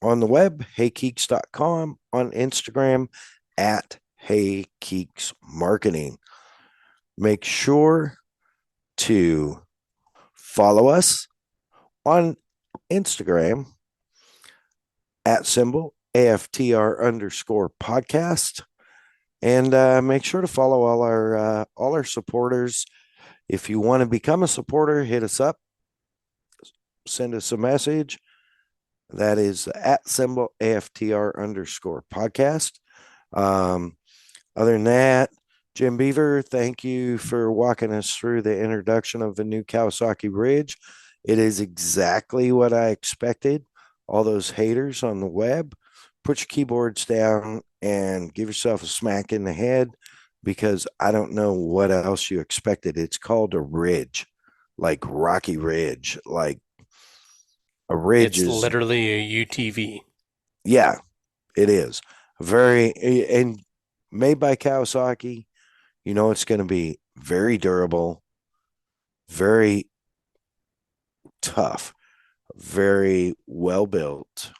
Speaker 1: on the web, heykeeks.com, on Instagram at Hey Keeks Marketing. Make sure to follow us on Instagram at symbol AFTR underscore podcast. And make sure to follow all our supporters. If you want to become a supporter, hit us up. Send us a message. That is at symbol AFTR underscore podcast. Other than that, Jim Beaver, thank you for walking us through the introduction of the new Kawasaki Ridge. It is exactly what I expected. All those haters on the web, put your keyboards down and give yourself a smack in the head, because I don't know what else you expected. It's called a ridge, like Rocky Ridge, like a ridge
Speaker 2: It's
Speaker 1: is,
Speaker 2: literally a UTV.
Speaker 1: yeah, it is very, and made by Kawasaki. You know, it's going to be very durable, very tough, very well built.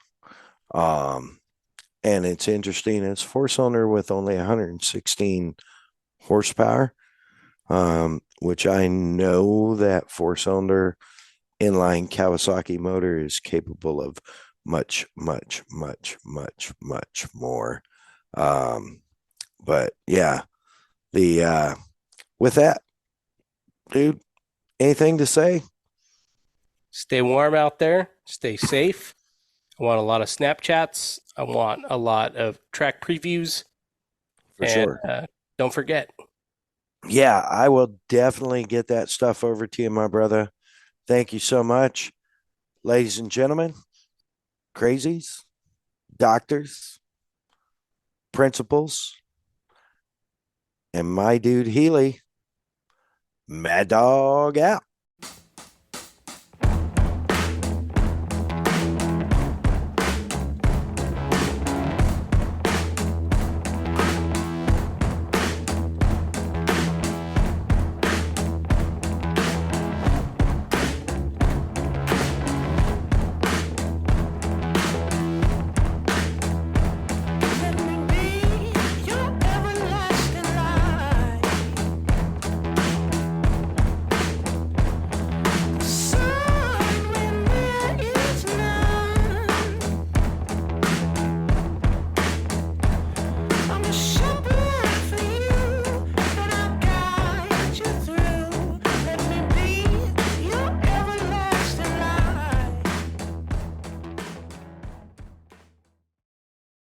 Speaker 1: And it's interesting. It's four-cylinder with only 116 horsepower, which I know that four-cylinder inline Kawasaki motor is capable of much, much, much, much, much more. But yeah, the with that, dude, anything to say?
Speaker 2: Stay warm out there. Stay safe. I want a lot of Snapchats. I want a lot of track previews.
Speaker 1: For
Speaker 2: and
Speaker 1: sure.
Speaker 2: Don't forget.
Speaker 1: Yeah, I will definitely get that stuff over to you, my brother. Thank you so much, ladies and gentlemen, crazies, doctors, principals, and my dude Healy. Mad Dog out.